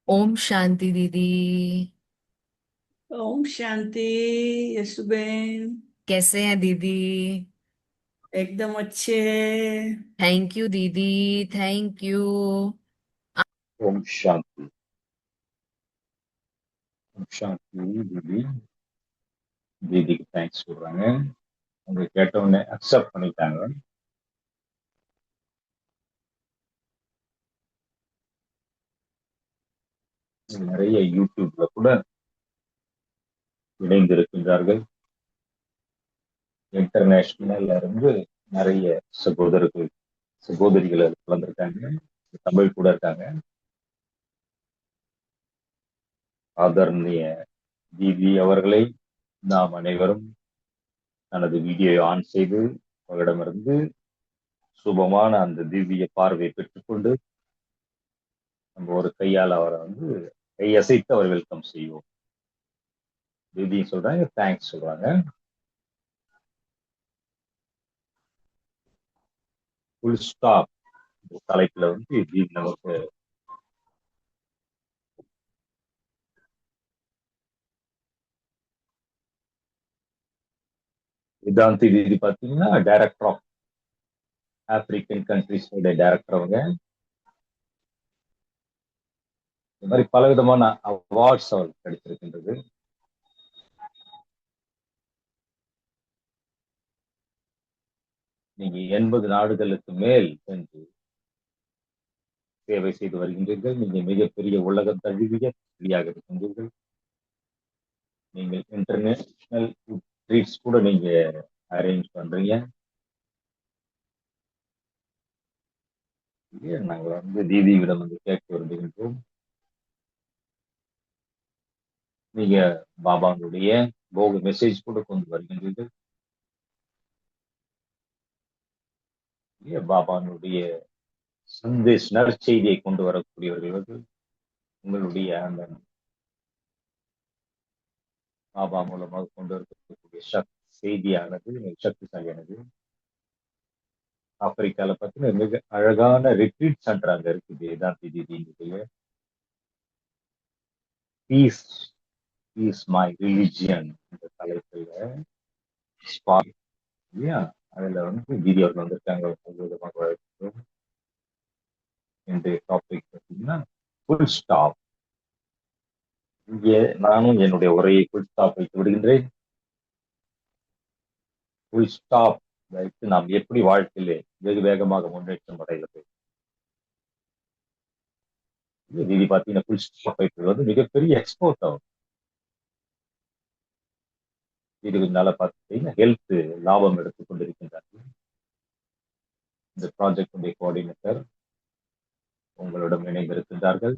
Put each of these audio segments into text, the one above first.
ओम शांति दीदी। ओम शांति। यशुबेन। कैसे हैं दीदी? एकदम अच्छे है। थैंक यू दीदी। Thank you. ஓம் சாந்தி. ஓம் சாந்தி தீதி. தீதிக்கு தேங்க்ஸ் சொல்றாங்க. அவங்க கேட்ட உடனே அக்செப்ட் பண்ணிட்டாங்க. நிறைய யூடியூப்ல கூட இணைந்திருக்கின்றார்கள். இன்டர்நேஷனல்ல இருந்து நிறைய சகோதரர்கள் சகோதரிகள் அதுல கலந்துருக்காங்க. தமிழ் கூட இருக்காங்க. ஆதரணிய தீதி அவர்களை நாம் அனைவரும் தனது வீடியோவை ஆன் செய்து அவரிடமிருந்து சுபமான அந்த திவ்ய பார்வையை பெற்றுக்கொண்டு நம்ம ஒரு கையால் அவரை கையசைத்து அவர் வெல்கம் செய்வோம். தீதி சொல்றாங்க, தேங்க்ஸ் சொல்றாங்க. ஃபுல் ஸ்டாப் தலைப்புல தீதி நமக்கு வேதாந்தி தீதி பாத்தீங்கன்னா director of African countries director அவங்க. இந்த மாதிரி பலவிதமான அவார்ட்ஸ் அவருக்கு கிடைச்சிருக்கின்றது. நீங்க 80 நாடுகளுக்கு மேல் சென்று சேவை செய்து வருகின்றீர்கள். நீங்க மிகப்பெரிய உலகம் தழுவிய வெளியாக இருக்கின்றீர்கள். நீங்கள் இன்டர்நேஷனல் ட்ரீட்ஸ் கூட நீங்க அரேஞ்ச் பண்றீங்க. நாங்கள் தீதியிடம் கேட்க விரும்புகின்றோம். நீங்க பாபாவுடைய போக மெசேஜ் கூட கொண்டு வருகின்றீர்கள். பாபானுடைய சந்தேஷ் நற்செய்தியை கொண்டு வரக்கூடியவர்கள் உங்களுடைய அந்த பாபா மூலமாக கொண்டு வரக்கூடிய செய்தியானது சக்திசாலியானது. ஆப்பிரிக்கால பார்த்தீங்கன்னா மிக அழகான ரிட்ரீட் சென்டர் அங்க இருக்குது. வேதாந்தி தீதியினுடைய பீஸ் இஸ் மை ரிலிஜியன் என்ற தலைப்புல இல்லையா, அதுல தீதி அவர்கள் வந்திருக்காங்க. விதமாக வழக்கம் இன்றைய டாபிக் பார்த்தீங்கன்னா ஃபுல் ஸ்டாப். இங்கே நானும் என்னுடைய உரையை ஃபுல் ஸ்டாப் வைத்து விடுகின்றேன். ஃபுல் ஸ்டாப் வைத்து நாம் எப்படி வாழ்க்கையிலே வெகு வேகமாக முன்னேற்றம் அடைகிறது. தீதி பார்த்தீங்கன்னா ஃபுல் ஸ்டாப் வைத்து மிகப்பெரிய எக்ஸ்போர்ட் ஆகும். இதுனால பார்த்தீங்கன்னா ஹெல்த் லாபம் எடுத்துக் கொண்டிருக்கின்றார்கள். இந்த ப்ராஜெக்ட் கோஆர்டினேட்டர் உங்களிடம் இணைந்திருக்கின்றார்கள்.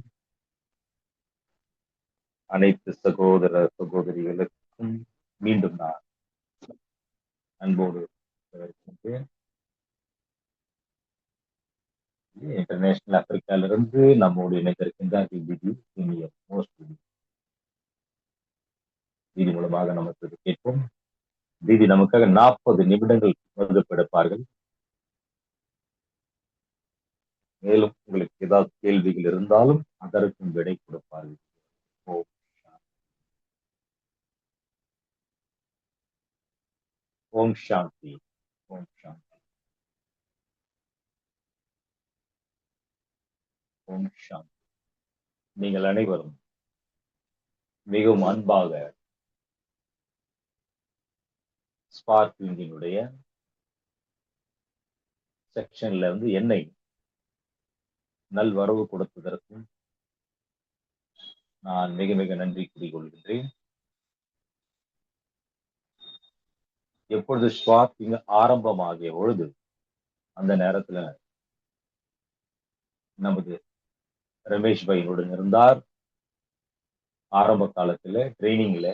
அனைத்து சகோதர சகோதரிகளுக்கும் மீண்டும் நான் அன்போடு இன்டர்நேஷனல் ஆப்பிரிக்கால இருந்து நம்மோடு இணைந்திருக்கின்றார் தீதி சீனியர் மோஸ்ட். தீதி மூலமாக நமக்கு கேட்போம். தீதி நமக்காக 40 நிமிடங்கள் வகுப்பெடுப்பார்கள். மேலும் உங்களுக்கு ஏதாவது கேள்விகள் இருந்தாலும் அதற்கும் விடை கொடுப்பார்கள். ஓம் சாந்தி. ஓம் சாந்தி. ஓம் சாந்தி. நீங்கள் அனைவரும் மிகவும் அன்பாக ஸ்பார்க் விங்கினுடைய செக்ஷன்ல என்னை நல்வரவு கொடுத்ததற்கும் நான் மிக மிக நன்றி கூறிக்கொள்கின்றேன். எப்பொழுது ஸ்வாத் இங்கு ஆரம்பமாகிய பொழுது அந்த நேரத்துல நமது ரமேஷ் பையனுடன் இருந்தார். ஆரம்ப காலத்துல ட்ரைனிங்ல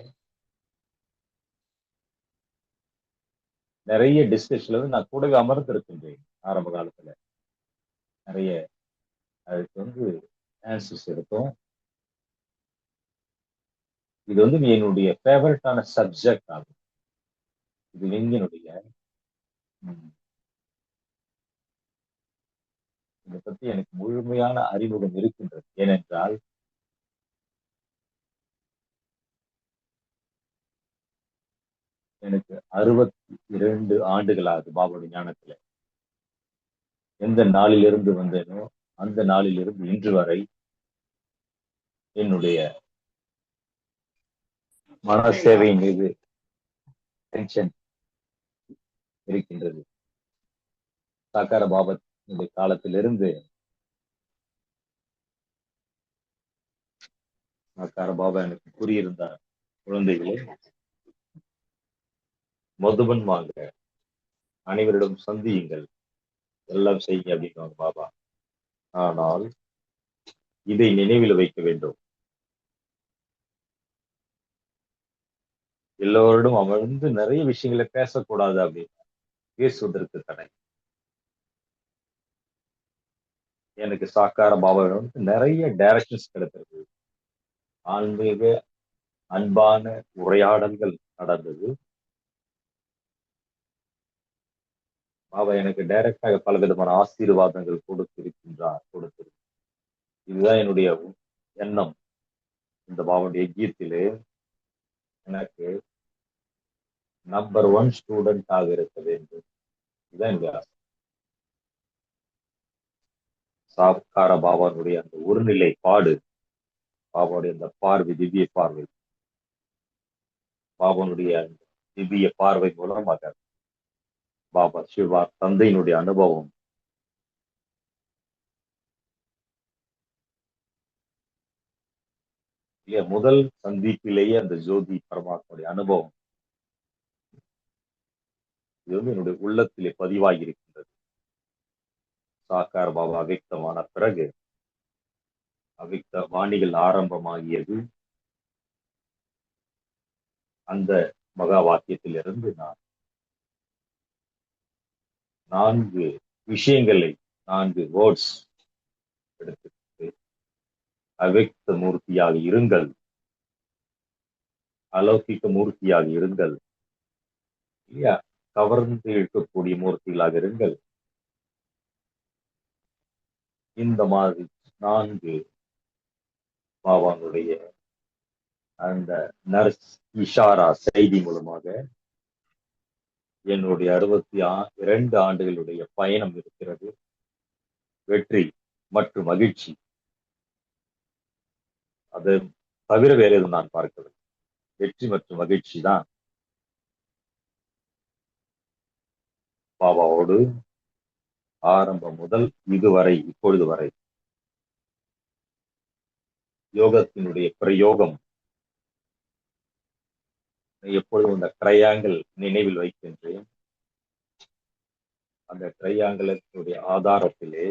நிறைய டிஸ்கஷன்ல நான் கூடவே அமர்ந்து இருக்கின்றேன். ஆரம்ப காலத்துல நிறைய அதுக்கு ஆன்சர்ஸ் எடுத்தோம். இது என்னுடைய ஃபேவரட்டான சப்ஜெக்ட் ஆகும். இது விங்கினுடைய இதை பத்தி எனக்கு முழுமையான அறிமுகம் இருக்கின்றது. ஏனென்றால் எனக்கு 62 ஆண்டுகளாகுது பாபாவுடைய ஞானத்துல. எந்த நாளிலிருந்து வந்தேனோ அந்த நாளிலிருந்து இன்று வரை என்னுடைய மன சேவையின் மீது டென்ஷன் இருக்கின்றது. சாக்கார பாபாவுடைய காலத்திலிருந்து சாக்கார பாபா எனக்கு கூறியிருந்தார், குழந்தைகளே மதுபன் வாங்க, அனைவரிடம் சந்தியுங்கள், எல்லாம் செய்யுங்க அப்படின்னுவாங்க பாபா. ஆனால் இதை நினைவில் வைக்க வேண்டும். எல்லோரிடம் அமர்ந்து நிறைய விஷயங்களை பேசக்கூடாது அப்படின்னு, பேசுவதற்கு தடை. எனக்கு சாக்கார பாபாவிடம் நிறைய டைரக்ஷன்ஸ் கிடைத்திருக்கு. ஆன்மீக அன்பான உரையாடல்கள் நடந்தது. பாபா எனக்கு டைரக்டாக பல விதமான ஆசீர்வாதங்கள் கொடுத்திருக்கு. இதுதான் என்னுடைய எண்ணம். இந்த பாபாவுடைய கீத்திலே எனக்கு நம்பர் 1 ஸ்டூடெண்டாக இருக்க வேண்டும். இதுதான் என்னுடைய ஆசை. சாக்கார பாபாவுடைய அந்த ஒருநிலை பாடு, பாபாவுடைய அந்த பார்வை, திவ்ய பார்வை, பாபாவுடைய அந்த திவ்ய பார்வை மூலமாக பாபா சிவா தந்தையினுடைய அனுபவம், முதல் சந்திப்பிலேயே அந்த ஜோதி பரமாத்மாவுடைய அனுபவம், இது என்னுடைய உள்ளத்திலே பதிவாகி இருக்கின்றது. சாக்கார பாபா அவ்யக்தமான பிறகு அவ்யக்த வாணிகள் ஆரம்பமாகியது. அந்த மகா வாக்கியத்திலிருந்து நான் 4 விஷயங்களை, 4 வேர்ட்ஸ் எடுத்து, அவ்யக்த மூர்த்தியாக இருங்கள், அலௌகிக மூர்த்தியாக இருங்கள், இல்லையா, கவர்ந்து இழுக்கக்கூடிய மூர்த்திகளாக இருங்கள். இந்த மாதிரி 4 பாபாவுடைய அந்த நர்ஸ் இஷாரா செய்தி மூலமாக என்னுடைய 62 ஆண்டுகளுடைய பயணம் இருக்கிறது. வெற்றி மற்றும் மகிழ்ச்சி, அது தவிர வேற எதுவும் நான் பார்க்கவில்லை. வெற்றி மற்றும் மகிழ்ச்சி தான் பாபாவோடு ஆரம்பம் முதல் இதுவரை, இப்பொழுது வரை. யோகத்தினுடைய பிரயோகம் எப்பொழுதும் இந்த ட்ரையாங்கிள் நினைவில் வைக்கின்றேன். அந்த ட்ரையாங்கிளுடைய ஆதாரத்திலே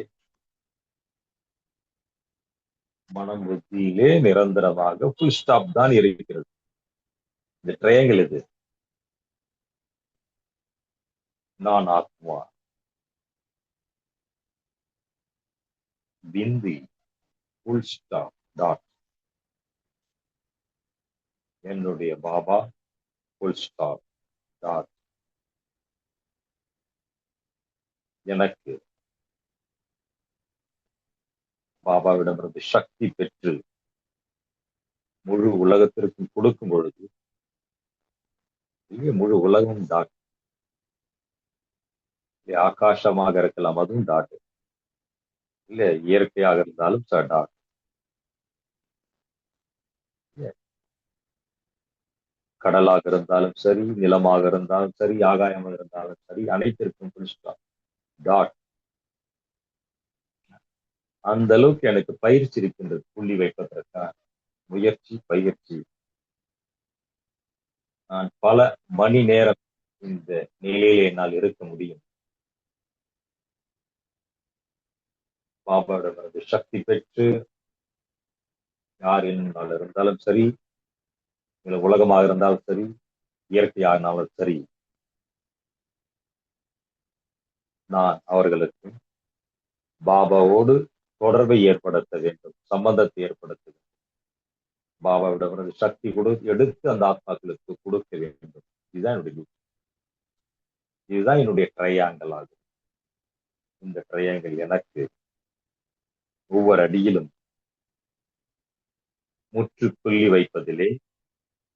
மனம் புத்தியிலே நிரந்தரமாக ஃபுல் ஸ்டாப் தான் இருக்கிறது. இந்த ட்ரையாங்கிள் இது. நான் ஆத்மா, பிந்தி, ஃபுல் ஸ்டாப், டாட். என்னுடைய பாபா, ஃபுல் ஸ்டாப், டாட். எனக்கு பாபாவிடமிருந்து சக்தி பெற்று முழு உலகத்திற்கும் கொடுக்கும் பொழுது, முழு உலகம் டாட். ஆகாசமாக இருக்கலாம், அதுவும் டாட். இல்ல இயற்கையாக இருந்தாலும் டாட். கடலாக இருந்தாலும் சரி, நிலமாக இருந்தாலும் சரி, ஆகாயமாக இருந்தாலும் சரி, அனைத்திற்கும் ஃபுல் ஸ்டாப், டாட். அந்த அளவுக்கு எனக்கு பயிற்சி இருக்கின்றது. புள்ளி வைப்பதற்கான முயற்சி, பயிற்சி. நான் பல மணி நேரம் இந்த நிலையிலே என்னால் இருக்க முடியும். பாபாவிடமிருந்து சக்தி பெற்று யார் என்னால் இருந்தாலும் சரி, உலகமாக இருந்தாலும் சரி, இயற்கையானாலும் சரி, நான் அவர்களுக்கு பாபாவோடு தொடர்பை ஏற்படுத்த வேண்டும், சம்பந்தத்தை ஏற்படுத்த வேண்டும். பாபாவிடமிருந்து சக்தி எடுத்து அந்த ஆத்மாக்களுக்கு கொடுக்க வேண்டும். இதுதான் என்னுடைய இதுதான் என்னுடைய ட்ரையாங்கிள் ஆகும். இந்த ட்ரையாங்கிள் எனக்கு ஒவ்வொரு அடியிலும் முற்றுப்புள்ளி வைப்பதிலே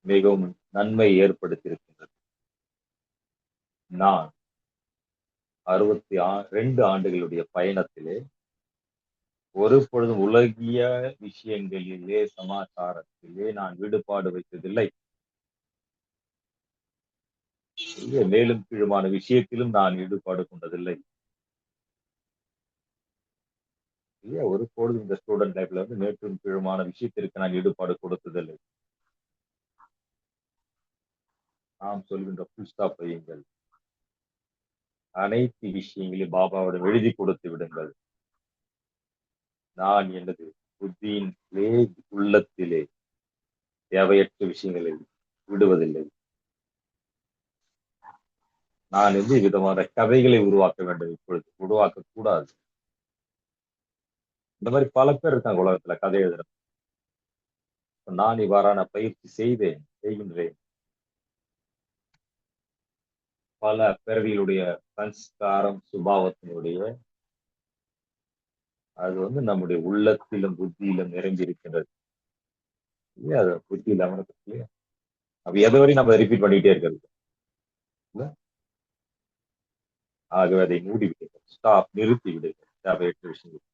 மிகவும் நன்மை ஏற்படுத்தியிருக்கின்றது. நான் 62 ஆண்டுகளுடைய பயணத்திலே ஒரு பொழுதும் உலகிய விஷயங்களிலே, சமாச்சாரத்திலே நான் ஈடுபாடு வைத்ததில்லை. மேலும் கீழுமான விஷயத்திலும் நான் ஈடுபாடு கொண்டதில்லை. ஒரு பொழுதும் இந்த ஸ்டூடெண்ட் லைஃப்ல வந்து மேலும் கீழுமான விஷயத்திற்கு நான் ஈடுபாடு கொடுத்ததில்லை. நாம் சொல்கின்ற புல் ஸ்டாப் வையுங்கள். அனைத்து விஷயங்களையும் பாபாவிடம் எழுதி கொடுத்து விடுங்கள். நான் எனது புத்தியிலே, உள்ளத்திலே தேவையற்ற விஷயங்களை விடுவதில்லை. நான் எந்த விதமான கதைகளை உருவாக்க வேண்டும், இப்பொழுது உருவாக்க கூடாது. இந்த மாதிரி பல பேர் இருக்காங்க உலகத்துல கதை எழுதுற. நான் இவ்வாறான பயிற்சி செய்கின்றேன். பல பிறவிகளுடைய சன்ஸ்காரம், சுபாவத்தினுடைய அது வந்து நம்முடைய உள்ளத்திலும் புத்தியிலும் நிரம்பி இருக்கின்றது. இல்லையா? அது புத்தியில் அமர்ந்து இல்லையா? அப்ப எதை வரையும் நம்ம ரிப்பீட் பண்ணிட்டே இருக்கிறது. ஆகவே அதை மூடி விடுங்கள். ஸ்டாப், நிறுத்தி விடுங்கள். தேவையற்ற விஷயங்கள்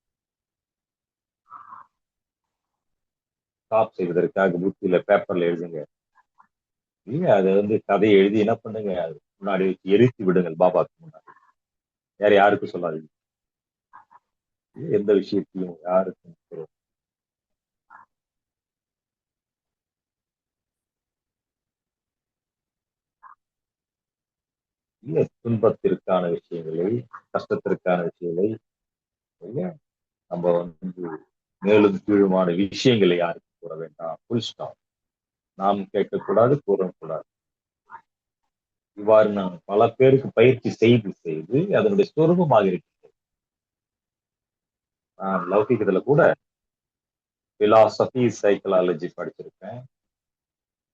ஸ்டாப் செய்வதற்காக புத்தியில பேப்பர்ல எழுதுங்க. இல்லையா? அதை வந்து கதையை எழுதி என்ன பண்ணுங்க, அது முன்னாடி வச்சு எரித்து விடுங்கள் பாபாக்கு முன்னாடி. யாருக்கும் சொல்லாதீங்க. எந்த விஷயத்தையும் யாருக்கும் துன்பத்திற்கான விஷயங்களை, கஷ்டத்திற்கான விஷயங்களை நம்ம வந்து மேலும் கீழுமான விஷயங்களை யாருக்கும் கூற வேண்டாம். புல் ஸ்டாப். நாம் கேட்கக்கூடாது, கூறக்கூடாது. இவ்வாறு நான் பல பேருக்கு பயிற்சி செய்து அதனுடைய சொரூபமாக இருக்கிறது. நான் லௌகிகத்துல கூட பிலாசபி, சைக்காலஜி படிச்சிருக்கேன்.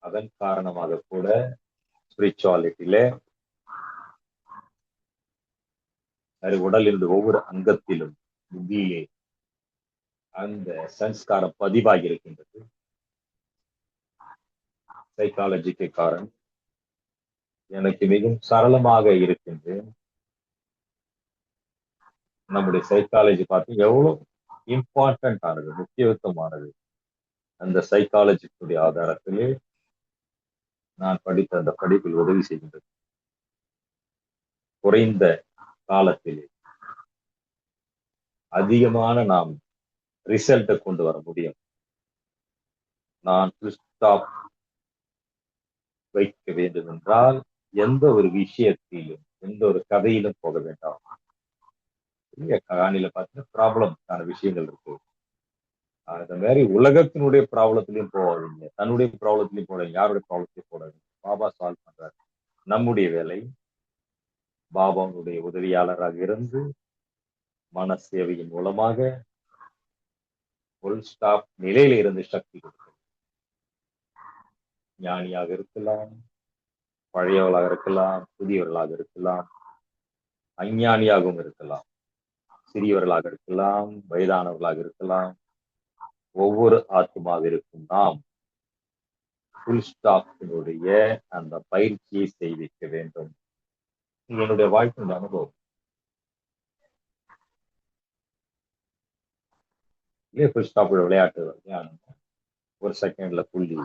அதன் காரணமாக கூட ஸ்பிரிச்சுவாலிட்டியில உடலில் ஒவ்வொரு அங்கத்திலும் புத்தியிலே அந்த சன்ஸ்காரம் பதிவாகி இருக்கின்றது. சைக்காலஜிக்கு காரணம் எனக்கு மிகவும் சரளமாக இருக்கின்றேன். நம்முடைய சைக்காலஜி பார்த்து எவ்வளவு இம்பார்ட்டன்ட் ஆனது, முக்கியத்துவமானது. அந்த சைக்காலஜிக்குடைய ஆதாரத்திலே நான் படித்த அந்த படிப்பில் உதவி செய்கின்றது. குறைந்த காலத்திலே அதிகமான நாம் ரிசல்ட்டை கொண்டு வர முடியும். நான் ஸ்டாப் வைக்க வேண்டும் என்றால் எந்த ஒரு விஷயத்திலும், எந்த ஒரு கதையிலும் போக வேண்டாம். காணியில பார்த்தீங்கன்னா ப்ராப்ளம்க்கான விஷயங்கள் இருக்கு. அந்த மாதிரி உலகத்தினுடைய ப்ராப்ளத்திலையும் போவாதீங்க, தன்னுடைய ப்ராப்ளத்திலையும் போடாதீங்க, யாருடைய ப்ராப்ளத்திலையும் போடாதீங்க. பாபா சால்வ் பண்றாரு. நம்முடைய வேலை பாபாவுடைய உதவியாளராக இருந்து மன சேவையின் மூலமாக ஃபுல் ஸ்டாப் நிலையில இருந்து சக்தி கொடுக்கும். ஞானியாக இருக்கலாம், பழையவர்களாக இருக்கலாம், புதியவர்களாக இருக்கலாம், அஞ்ஞானியாகவும் இருக்கலாம், சிறியவர்களாக இருக்கலாம், வயதானவர்களாக இருக்கலாம். ஒவ்வொரு ஆத்மாவிற்கும் நாம் ஃபுல் ஸ்டாப்பினுடைய அந்த பயிற்சியை செய்விக்க வேண்டும். என்னுடைய வாழ்க்கையின் அனுபவம். ஃபுல் ஸ்டாப் விளையாட்டு ஒரு செகண்ட்ல புள்ளி.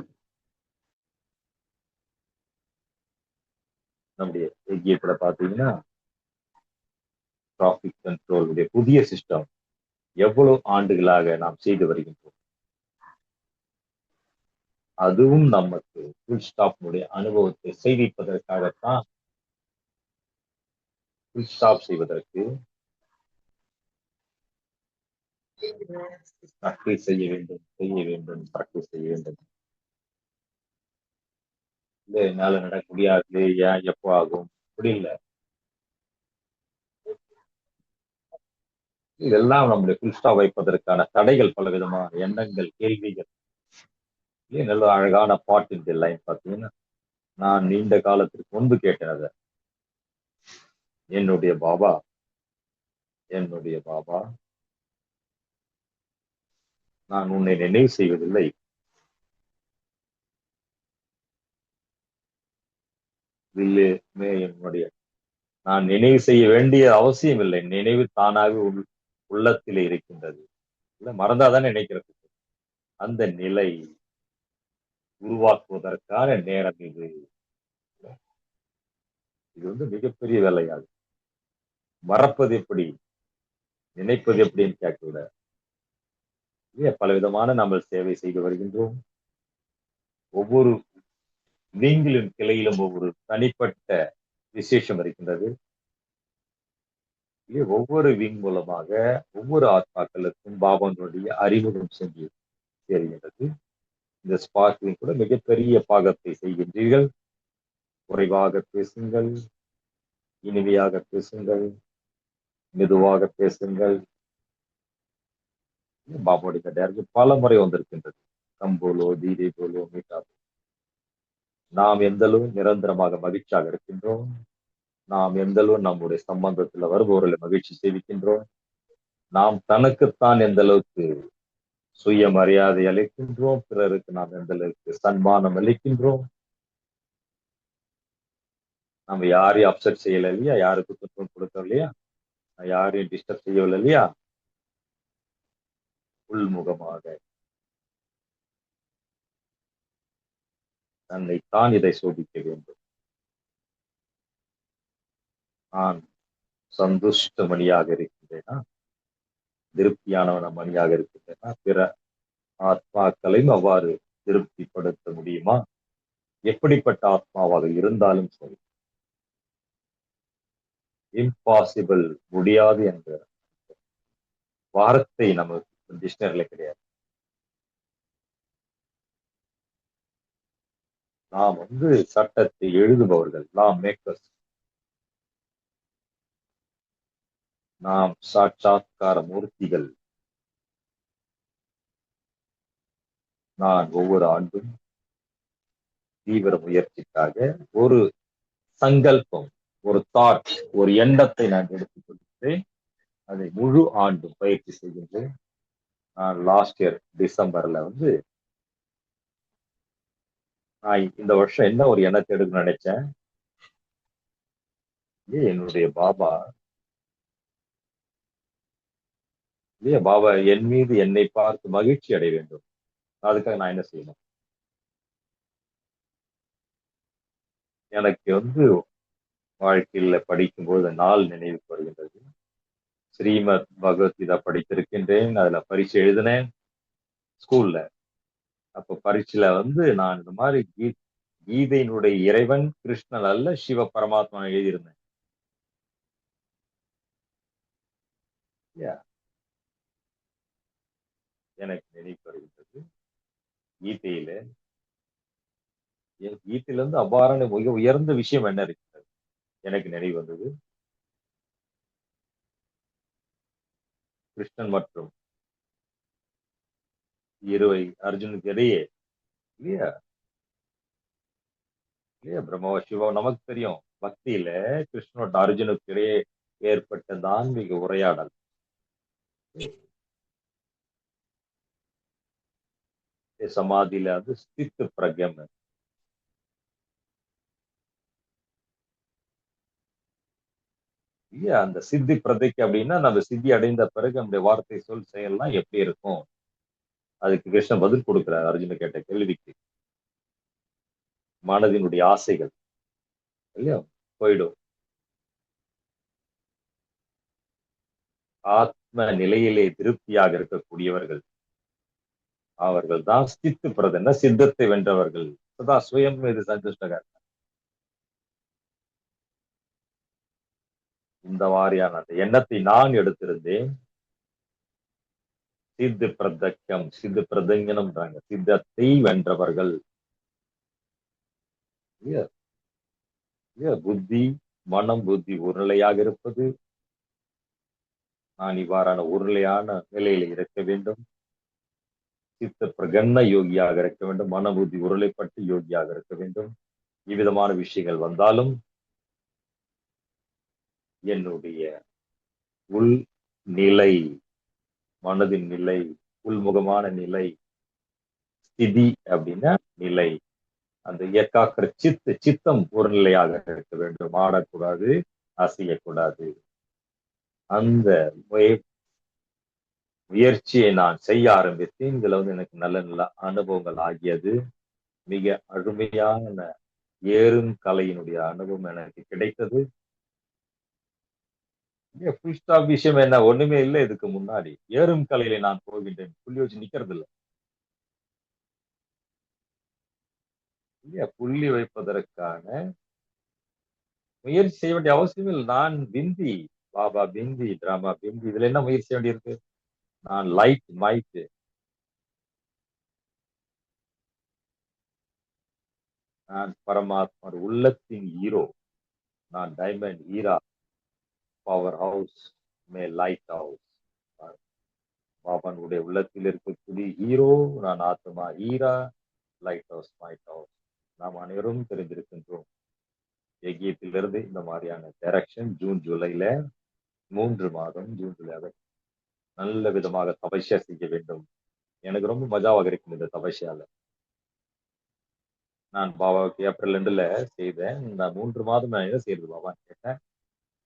நம்முடைய எக்கியத்துல பாத்தீங்கன்னா டிராபிக் கண்ட்ரோலுடைய புதிய சிஸ்டம் எவ்வளவு ஆண்டுகளாக நாம் செய்து வருகின்றோம். அதுவும் நமக்கு ஃபுல் ஸ்டாப்பினுடைய அனுபவத்தை செய்விப்பதற்காகத்தான். ஃபுல் ஸ்டாப் செய்வதற்கு பிராக்டிஸ் செய்ய வேண்டும். இல்ல என்னால நடக்க முடியாது, ஏன் எப்போ ஆகும், அப்படி இல்லை. இதெல்லாம் நம்முடைய ஃபுல் ஸ்டாப் வைப்பதற்கான தடைகள், பல விதமான எண்ணங்கள், கேள்விகள். நல்ல அழகான பாட்டு இந்த லைன் பார்த்தீங்கன்னா, நான் நீண்ட காலத்திற்கு முன்பு கேட்டேன் அத. என்னுடைய பாபா நான் உன்னை நினைவு செய்வதில்லை. என்னுடைய நான் நினைவு செய்ய வேண்டிய அவசியம் இல்லை. நினைவு தானாக உள்ளத்தில் இருக்கின்றது. இல்ல மறந்தாதான் நினைக்கிறது. அந்த நிலை உருவாக்குவதற்கான நேரம் இது. இது மிகப்பெரிய வேலையாகும். மறப்பது எப்படி, நினைப்பது எப்படின்னு கேட்க விட பலவிதமான நம்ம சேவை செய்து வருகின்றோம். ஒவ்வொரு நீங்களின் கிளையிலும் ஒவ்வொரு தனிப்பட்ட விசேஷம் இருக்கின்றது. ஒவ்வொரு விங் மூலமாக ஒவ்வொரு ஆத்மாக்களுக்கும் பாபானுடைய அறிமுகம் சென்று சேருகின்றது. இந்த ஸ்பார்க்கிங் கூட மிகப்பெரிய பாகத்தை செய்கின்றீர்கள். குறைவாக பேசுங்கள், இனிமையாக பேசுங்கள், மெதுவாக பேசுங்கள். பாபாவுடைய டேரக்ட் பல முறை வந்திருக்கின்றது. கம்போலோ, தீரை போலோ, மீட்டா. நாம் எந்த அளவு நிரந்தரமாக மகிழ்ச்சியாக இருக்கின்றோம், நாம் எந்த அளவு நம்முடைய சம்பந்தத்துல வருபவர்களை மகிழ்ச்சி செய்விக்கின்றோம், நாம் தனக்குத்தான் எந்த அளவுக்கு சுயமரியாதை அளிக்கின்றோம், பிறருக்கு நாம் எந்த அளவுக்கு சன்மானம் அளிக்கின்றோம், நம்ம யாரையும் அப்செட் செய்யல இல்லையா, யாருக்கு துன்பம் கொடுத்தோம் இல்லையா, யாரையும் டிஸ்டர்ப் செய்யவில்லை இல்லையா. உள்முகமாக தன்னைத்தான் இதை சோதிக்க வேண்டும். நான் சந்துஷ்ட மணியாக இருக்கின்றேனா, திருப்தியானவன மணியாக இருக்கின்றேனா, பிற ஆத்மாக்களையும் அவ்வாறு திருப்திப்படுத்த முடியுமா? எப்படிப்பட்ட ஆத்மாவாக இருந்தாலும் சரி, இம்பாசிபிள், முடியாது என்ற வார்த்தை நமக்கு டிக்ஷனரியில கிடையாது. நாம் சட்டத்தை எழுதுபவர்கள், லா மேக்கர்ஸ். நாம் சாட்சாத்கார மூர்த்திகள். நான் ஒவ்வொரு ஆண்டும் தீவிர முயற்சிக்காக ஒரு சங்கல்பம், ஒரு தாட், ஒரு எண்ணத்தை நான் எடுத்துக் கொள்கிறேன். அதை முழு ஆண்டு பயிற்சி செய்கின்றேன். நான் லாஸ்ட் இயர் டிசம்பர்ல நான் இந்த வருஷம் என்ன ஒரு எண்ணத்தை எடுக்க நினைச்சேன், என்னுடைய பாபா பாபா என் மீது என்னை பார்த்து மகிழ்ச்சி அடைய வேண்டும். அதுக்காக நான் என்ன செய்யணும்? எனக்கு வாழ்க்கையில படிக்கும்போது நாள் நினைவுக்கு வருகின்றது. ஸ்ரீமத் பகவத்கீதா படித்திருக்கின்றேன். அதுல பரீட்சை எழுதினேன் ஸ்கூல்ல. அப்ப பரீட்சையில நான் இந்த மாதிரி கீதையினுடைய இறைவன் கிருஷ்ணன் அல்ல, சிவ பரமாத்மா எழுதியிருந்தேன். எனக்கு நினைவு வருகின்றது. கீதையில அவ்வாறான மிக உயர்ந்த விஷயம் என்ன இருக்கிறது எனக்கு நினைவு வந்தது. கிருஷ்ணன் மற்றும் அர்ஜுனுக்கு இடையே இல்லையா பிரம்ம சிவம் நமக்கு தெரியும். பக்தியில கிருஷ்ணனோட அர்ஜுனுக்கு இடையே ஏற்பட்ட தான்மீக உரையாடல். சமாதியில ஸ்தித் பிரகம். இல்லையா அந்த சித்தி பிரதைக்கு அப்படின்னா நம்ம சித்தி அடைந்த பிறகு அந்த வார்த்தை சொல் செயல்லாம் எப்படி இருக்கும், அதுக்கு கிருஷ்ணன் பதில் கொடுக்கிறார் அர்ஜுன கேட்ட கேள்விக்கு. மனதினுடைய ஆசைகள் இல்லையா போயிடும். ஆத்ம நிலையிலே திருப்தியாக இருக்கக்கூடியவர்கள் அவர்கள் தான் ஸ்தித்து பிரதன சித்தத்தை வென்றவர்கள். சதா சுயம் மீது சந்துஷ்டகர். இந்த வாரியான அந்த எண்ணத்தை நான் எடுத்திருந்தேன். சித்து பிரதக்கம், சித்து பிரதங்கனம்ன்றாங்க, சித்தத்தை வென்றவர்கள். புத்தி மனம் புத்தி உருளையாக இருப்பது. நான் இவ்வாறான உருளையான நிலையில இருக்க வேண்டும். சித்த பிரகன்ன யோகியாக இருக்க வேண்டும். மன புத்தி உருளைப்பட்டு யோகியாக இருக்க வேண்டும். இவ்விதமான விஷயங்கள் வந்தாலும் என்னுடைய உள் நிலை, மனதின் நிலை, உள்முகமான நிலை, ஸ்திதி அப்படின்னா நிலை, அந்த ஏகாக்கிர சித்தம் ஒரு நிலையாக இருக்க வேண்டும். ஆடக்கூடாது, அசையக்கூடாது. அந்த முயற்சியை நான் செய்ய ஆரம்பித்தேன். இதுல எனக்கு நல்ல நல்ல அனுபவங்கள் ஆகியது. மிக அருமையான ஏறும் கலையினுடைய அனுபவம் எனக்கு கிடைத்தது. ஃபுல் ஸ்டாப் விஷயம் என்ன? ஒண்ணுமே இல்ல இதுக்கு முன்னாடி. ஏறும் கலையில நான் போகின்றேன். புள்ளி வச்சு நிக்கிறது இல்ல. இல்லையா? புள்ளி வைப்பதற்கான முயற்சி செய்ய வேண்டிய அவசியம் இல்லை. நான் பிந்தி, பாபா பிந்தி, டிராமா பிந்தி. இதுல என்ன முயற்சி செய்ய வேண்டியிருக்கு? நான் லைட், மைட், நான் பரமாத்மா உள்ளத்தின் ஹீரோ. நான் டைமண்ட் ஹீரா, பவர் ஹவுஸ், மே லைட் ஹவுஸ். பாபானுடைய உள்ளத்தில் இருக்கக்கூடிய ஹீரோ, நான் ஆத்மா ஹீரா, லைட் ஹவுஸ், மைட் ஹவுஸ். நாம் அனைவரும் தெரிந்திருக்கின்றோம். எகிப்திலிருந்து இந்த மாதிரியான டைரக்ஷன் ஜூன் ஜூலைல 3 மாதம் ஜூன் ஜூலை நல்ல விதமாக தபஸ்யா செய்ய வேண்டும். எனக்கு ரொம்ப மஜாவாக இருக்கும் இந்த தபஸ்யால. நான் பாபாவுக்கு ஏப்ரல் 2ல செய்தேன். இந்த 3 மாதம் நான் என்ன செய்யறது பாபான்னு கேட்டேன்.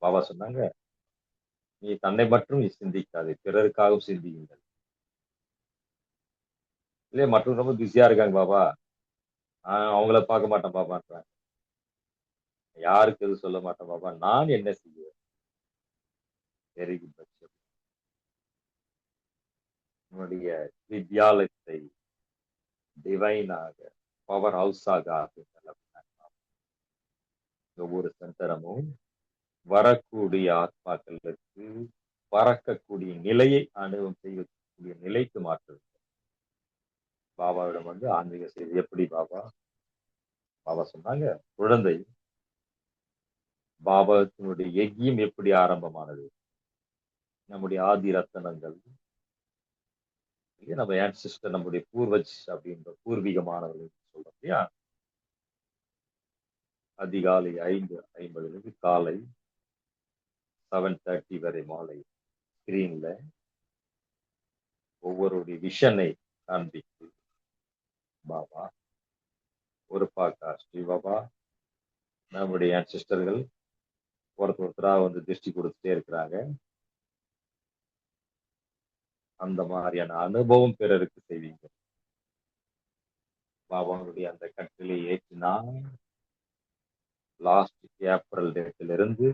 பாபா சொன்னாங்க, நீ தன்னை மட்டும் நீ சிந்திக்காதே, பிறருக்காகவும் சிந்தியுங்கள். இல்லையா மற்றவங்க ரொம்ப பிஸியா இருக்காங்க பாபா. அவங்கள பார்க்க மாட்டேன் பாபான்றாங்க. யாருக்கு எதுவும் சொல்ல மாட்டேன் பாபா. நான் என்ன செய்வேன்? வெரி குட் பட்சம். உன்னுடைய வித்யாலயத்தை டிவைனாக, பவர் ஹவுஸாக ஆக்குங்கள். ஒவ்வொரு சென்டரமும் வரக்கூடிய ஆத்மாக்களுக்கு பறக்கக்கூடிய நிலையை அனுபவம் செய்யக்கூடிய நிலைக்கு மாற்றுது. பாபாவிடம் ஆன்மீக செய்தி எப்படி பாபா? பாபா சொன்னாங்க, குழந்தை பாபாத்தினுடைய யஜ்யம் எப்படி ஆரம்பமானது? நம்முடைய ஆதி ரத்தனங்கள், நம்ம ஆன்சிஸ்டர், நம்முடைய பூர்வஜ் அப்படின்ற பூர்வீகமானவர்கள் சொல்றோம் இல்லையா? அதிகாலை 5:50 காலை 7:30 வரை மாலை ஸ்கிரீன்ல ஒவ்வொருடைய விஷனை காண்பித்து பாபா ஒரு பாக்கா ஸ்ரீ பாபா நம்முடைய சிஸ்டர்கள் ஒருத்தரா திருஷ்டி கொடுத்துட்டே இருக்கிறாங்க. அந்த மாதிரியான அனுபவம் பிறருக்கு செய்வீங்க. பாபாவுடைய அந்த கட்டளை ஏற்றினா லாஸ்ட் ஏப்ரல் டேட்ல இருந்து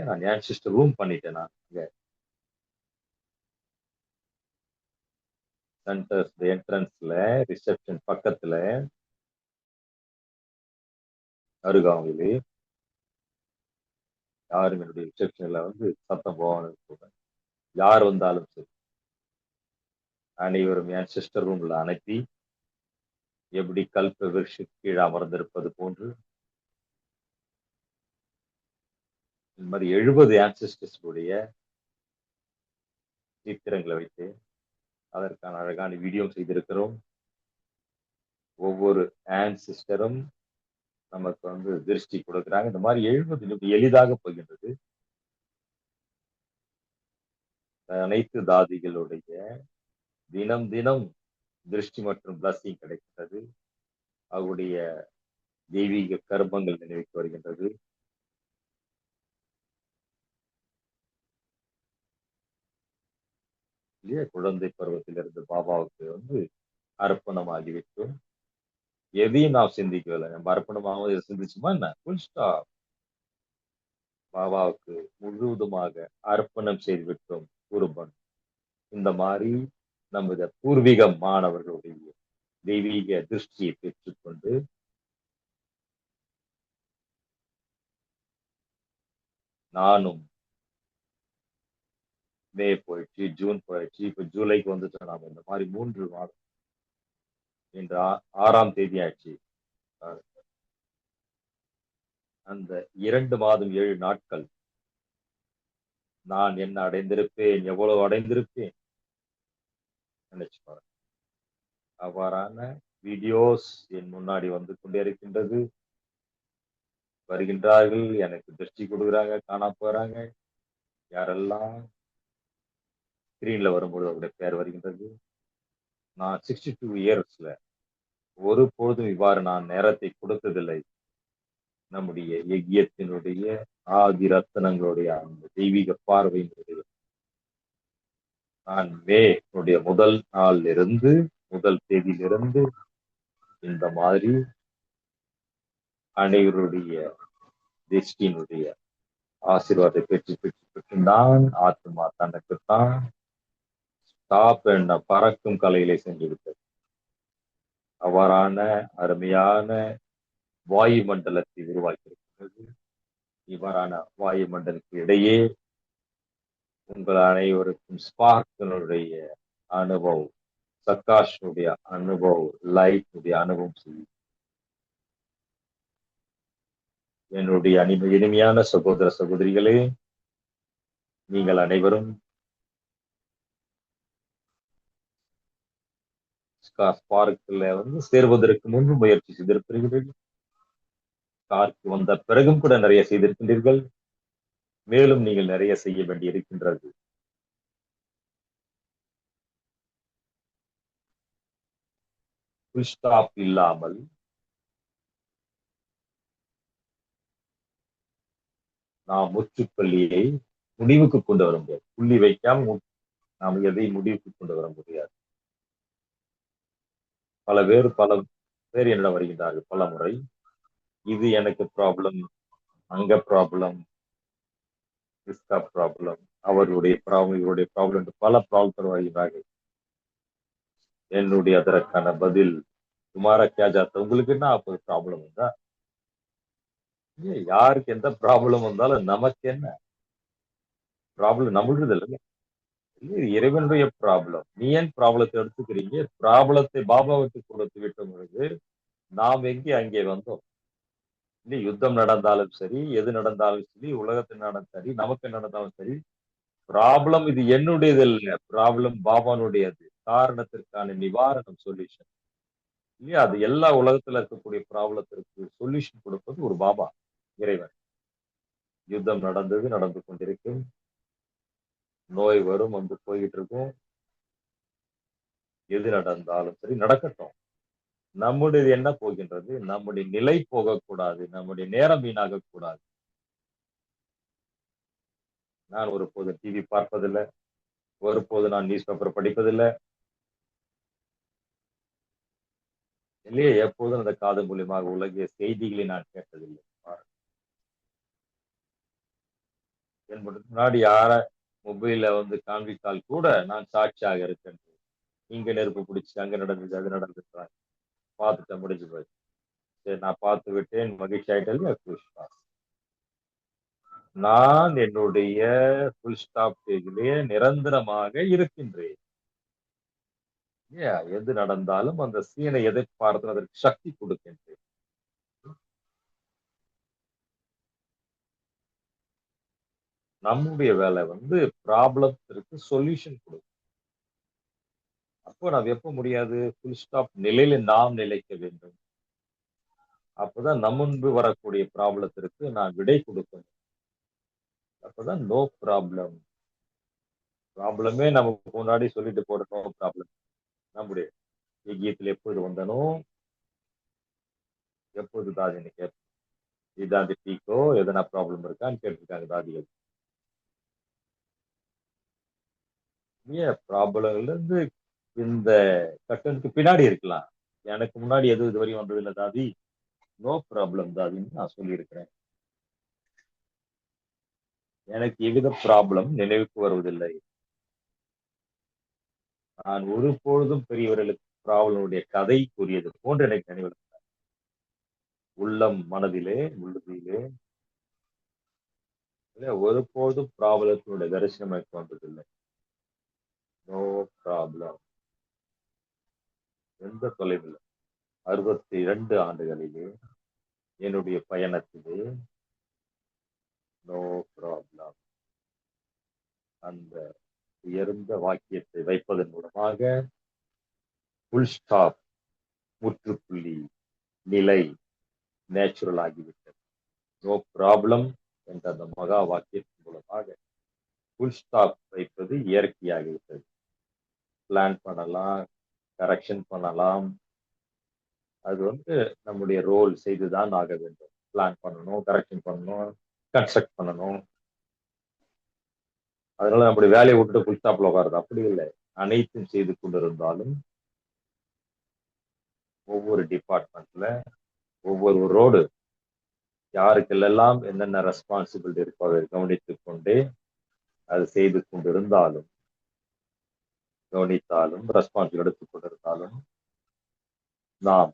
நான் என் சிஸ்டர் ரூம் பண்ணிட்டேன். நான் சென்டர்ஸ் என்ட்ரன்ஸ்ல ரிசப்ஷன் பக்கத்துல அருகாமையிலே யாரும் என்னுடைய ரிசப்ஷன்ல சத்தம் போவான்னு யார் வந்தாலும் சரி அனைவரும் என் சிஸ்டர் ரூம்ல அனுப்பி எப்படி கல்ப விருஷ கீழே அமர்ந்திருப்பது போன்று இந்த மாதிரி 70 ஆன்சிஸ்டர்ஸுடைய சித்திரங்களை வைத்து அதற்கான அழகான வீடியோ செய்திருக்கிறோம். ஒவ்வொரு ஆன்சிஸ்டரும் நமக்கு திருஷ்டி கொடுக்குறாங்க. இந்த மாதிரி 70 எளிதாக போகின்றது. அனைத்து தாதிகளுடைய தினம் தினம் திருஷ்டி மற்றும் பிளஸிங் கிடைக்கிறது. அவருடைய தெய்வீக கர்மங்கள் நினைவுக்கு வருகின்றது. இல்லையா? குழந்தை பருவத்திலிருந்து பாபாவுக்கு அர்ப்பணமாகிவிட்டோம். எதையும் நாம் சிந்திக்கவில்லை. நம்ம அர்ப்பணமாக சிந்திச்சுமா என்ன? Full stop. பாபாவுக்கு முழுவதுமாக அர்ப்பணம் செய்துவிட்டோம். குருபன் இந்த மாதிரி நமது பூர்வீக மாணவர்களுடைய தெய்வீக திருஷ்டியை பெற்றுக்கொண்டு நானும் மே போயிடுச்சு, ஜூன் போயிடுச்சு, இப்ப ஜூலைக்கு வந்துட்டோம். நாம இந்த மாதிரி 3 மாதம் இன்று 6ஆம் தேதி ஆச்சு. அந்த 2 மாதம் 7 நாட்கள் நான் என்ன அடைந்திருப்பேன், எவ்வளவு அடைந்திருப்பேன் நினைச்சு பாருங்க. அவ்வாறான வீடியோஸ் என் முன்னாடி வந்து கொண்டே இருக்கின்றது. வருகின்றார்கள், எனக்கு திருஷ்டி கொடுக்குறாங்க, காணா போறாங்க. யாரெல்லாம் ஸ்கிரீன்ல வரும்போது அவருடைய பெயர் வருகின்றது. நான் 62 இயர்ஸ்ல ஒரு பொழுதும் இவ்வாறு நான் நேரத்தை கொடுத்ததில்லை. நம்முடைய யஜ்யத்தினுடைய ஆதி ரத்தனங்களுடைய அந்த தெய்வீக பார்வையினுடைய நான் மேனுடைய முதல் நாளிலிருந்து முதல் தேதியிலிருந்து இந்த மாதிரி அனைவருடைய திருஷ்டியினுடைய ஆசீர்வாதத்தை பெற்று பெற்று பெற்று நான் ஆத்மா தனக்குத்தான் ஸ்டாப் என்ற பறக்கும் கலையிலே சென்று விட்டது. அவ்வாறான அருமையான வாயுமண்டலத்தை உருவாக்கியிருக்கிறது. இவ்வாறான வாயுமண்டலத்துக்கு இடையே உங்கள் அனைவருக்கும் ஸ்பார்க்கினுடைய அனுபவம், சக்காஷனுடைய அனுபவம், லைட்டுடைய அனுபவம் செய்யும். என்னுடைய இனிமையான சகோதர சகோதரிகளே, நீங்கள் அனைவரும் ஸ்பார்க்கில் சேர்வதற்கு முன்பு முயற்சி செய்திருக்கிறீர்கள். ஸ்பார்க் வந்த பிறகும் கூட நிறைய செய்திருக்கின்றீர்கள். மேலும் நீங்கள் நிறைய செய்ய வேண்டி இருக்கின்றது. ஃபுல் ஸ்டாப் இல்லாமல் நாம் முற்றுப்புள்ளியை முடிவுக்கு கொண்டு வர முடியாது. புள்ளி வைக்காம நாம் எதை முடிவுக்கு கொண்டு வர முடியாது. பல பேர் என்னிடம் வருகின்றார்கள் பல முறை. இது எனக்கு ப்ராப்ளம், அங்க ப்ராப்ளம், ப்ராப்ளம், அவருடைய ப்ராப்ளம், இவருடைய ப்ராப்ளம், பல ப்ராப்ளம் வருகிறார்கள். என்னுடைய அதற்கான பதில் துமாரா கியா ஜாத்தா, உங்களுக்கு என்ன அப்போ ப்ராப்ளம் வந்தா? யாருக்கு எந்த ப்ராப்ளம் வந்தாலும் நமக்கு என்ன ப்ராப்ளம்? நம்மளுது இல்லைங்க, இறைவனுடைய ப்ராப்ளம். நீ ஏன் ப்ராப்ளத்தை எடுத்துக்கிறீங்க? ப்ராப்ளத்தை பாபாவுக்கு கொடுத்து விட்ட பொழுது நாம் எங்கே அங்கே வந்தோம்? இல்லை, யுத்தம் நடந்தாலும் சரி, எது நடந்தாலும் சரி, உலகத்தில் நடந்தாலும் சரி, நமக்கு நடந்தாலும் சரி, ப்ராப்ளம் இது என்னுடையது இல்லை, ப்ராப்ளம் பாபானுடையது. காரணத்திற்கான நிவாரணம், சொல்யூஷன் இல்லையா? அது எல்லா உலகத்துல இருக்கக்கூடிய ப்ராப்ளத்திற்கு சொல்யூஷன் கொடுப்பது ஒரு பாபா, இறைவன். யுத்தம் நடந்து கொண்டிருக்கும், நோய் வரும், வந்து போய்கிட்டு இருக்கும். எது நடந்தாலும் சரி, நடக்கட்டும். நம்முடையது என்ன போகின்றது? நம்முடைய நிலை போகக்கூடாது, நம்முடைய நேரம் வீணாக கூடாது. நான் ஒருபோது டிவி பார்ப்பதில்லை, ஒருபோது நான் நியூஸ் பேப்பர் படிப்பதில்லை, இல்லையே எப்போதும் அந்த காது மூலியமாக உலகிய செய்திகளை நான் கேட்டதில்லை. முன்னாடி யார மொபைல்ல காண்பித்தால் கூட நான் சாட்சியாக இருக்கேன். இங்க நெருப்பு பிடிச்சி, அங்க நடந்தது, அது நடந்துட்டாங்க, பார்த்துட்டேன், முடிஞ்சு போயிடுச்சு. சரி, நான் பார்த்து விட்டேன், மகிழ்ச்சி ஆயிட்டது. நான் என்னுடைய ஃபுல் ஸ்டாப் பேஜிலே நிரந்தரமாக இருக்கின்றேன். எது நடந்தாலும் அந்த சீனை எதிர்பார்த்து அதற்கு சக்தி கொடுக்கின்றேன். நம்முடைய வேலை ப்ராப்ளத்திற்கு சொல்யூஷன் கொடுக்கும். அப்போ நாம் எப்ப முடியாது? ஃபுல் ஸ்டாப் நிலையில நாம் நிலைக்க வேண்டும். அப்பதான் நம் முன்பு வரக்கூடிய ப்ராப்ளத்திற்கு நான் விடை கொடுக்கணும். அப்பதான் நோ ப்ராப்ளம். ப்ராப்ளமே நமக்கு முன்னாடி சொல்லிட்டு போட நோ ப்ராப்ளம். நம்முடைய யஜ்யத்தில் எப்போது வந்தனோ, எப்போது தாதினி கேட்போம், இதாந்தி டீக்கோ எதனா ப்ராப்ளம் இருக்கான்னு கேட்டிருக்காங்க தாதிகள். ப்ராப்ளம்ல இருந்து இந்த கட்டனுக்கு பின்னாடி இருக்கலாம். எனக்கு முன்னாடி எதுவும் இதுவரையும் வந்ததில்லை தாதி, நோ ப்ராப்ளம் தாதின்னு நான் சொல்லியிருக்கிறேன். எனக்கு எவ்வித ப்ராப்ளம் நினைவுக்கு வருவதில்லை. நான் ஒருபொழுதும் பெரியவர்களுக்கு ப்ராப்ளமுடைய கதை கூறியது போன்று எனக்கு நினைவு உள்ளம் மனதிலே உள்ளதிலே ஒருபோதும் ப்ராப்ளத்தினுடைய தரிசனம் எனக்கு வந்ததில்லை. No problem. எந்த தொலைவில் 62 ஆண்டுகளிலே என்னுடைய பயணத்திலே நோ ப்ராப்ளம். அந்த உயர்ந்த வாக்கியத்தை வைப்பதன் மூலமாக ஃபுல் ஸ்டாப், முற்றுப்புள்ளி, நிலை நேச்சுரல் ஆகிவிட்டது. நோ ப்ராப்ளம் என்ற அந்த மகா வாக்கியத்தின் மூலமாக ஃபுல் ஸ்டாப் வைப்பது இயற்கையாகிவிட்டது. பிளான் பண்ணலாம், கரெக்ஷன் பண்ணலாம், அது நம்முடைய ரோல் செய்துதான் ஆக வேண்டும். பிளான் பண்ணணும், கரெக்ஷன் பண்ணணும், கன்ஸ்ட்ரக்ட் பண்ணணும். அதனால அப்படி வேலையை விட்டுட்டு புல் ஸ்டாப்ல உட்காருது அப்படி இல்லை. அனைத்தும் செய்து கொண்டிருந்தாலும் ஒவ்வொரு டிபார்ட்மெண்ட்ல ஒவ்வொருவரோடு யாருக்கெல்லாம் என்னென்ன ரெஸ்பான்சிபிலிட்டி இருக்கோ அதை கவனித்துக் கொண்டே அது செய்து கொண்டிருந்தாலும் கவனித்தாலும் ரெஸ்பான்சிபிள் எடுத்துக் கொண்டிருந்தாலும் நாம்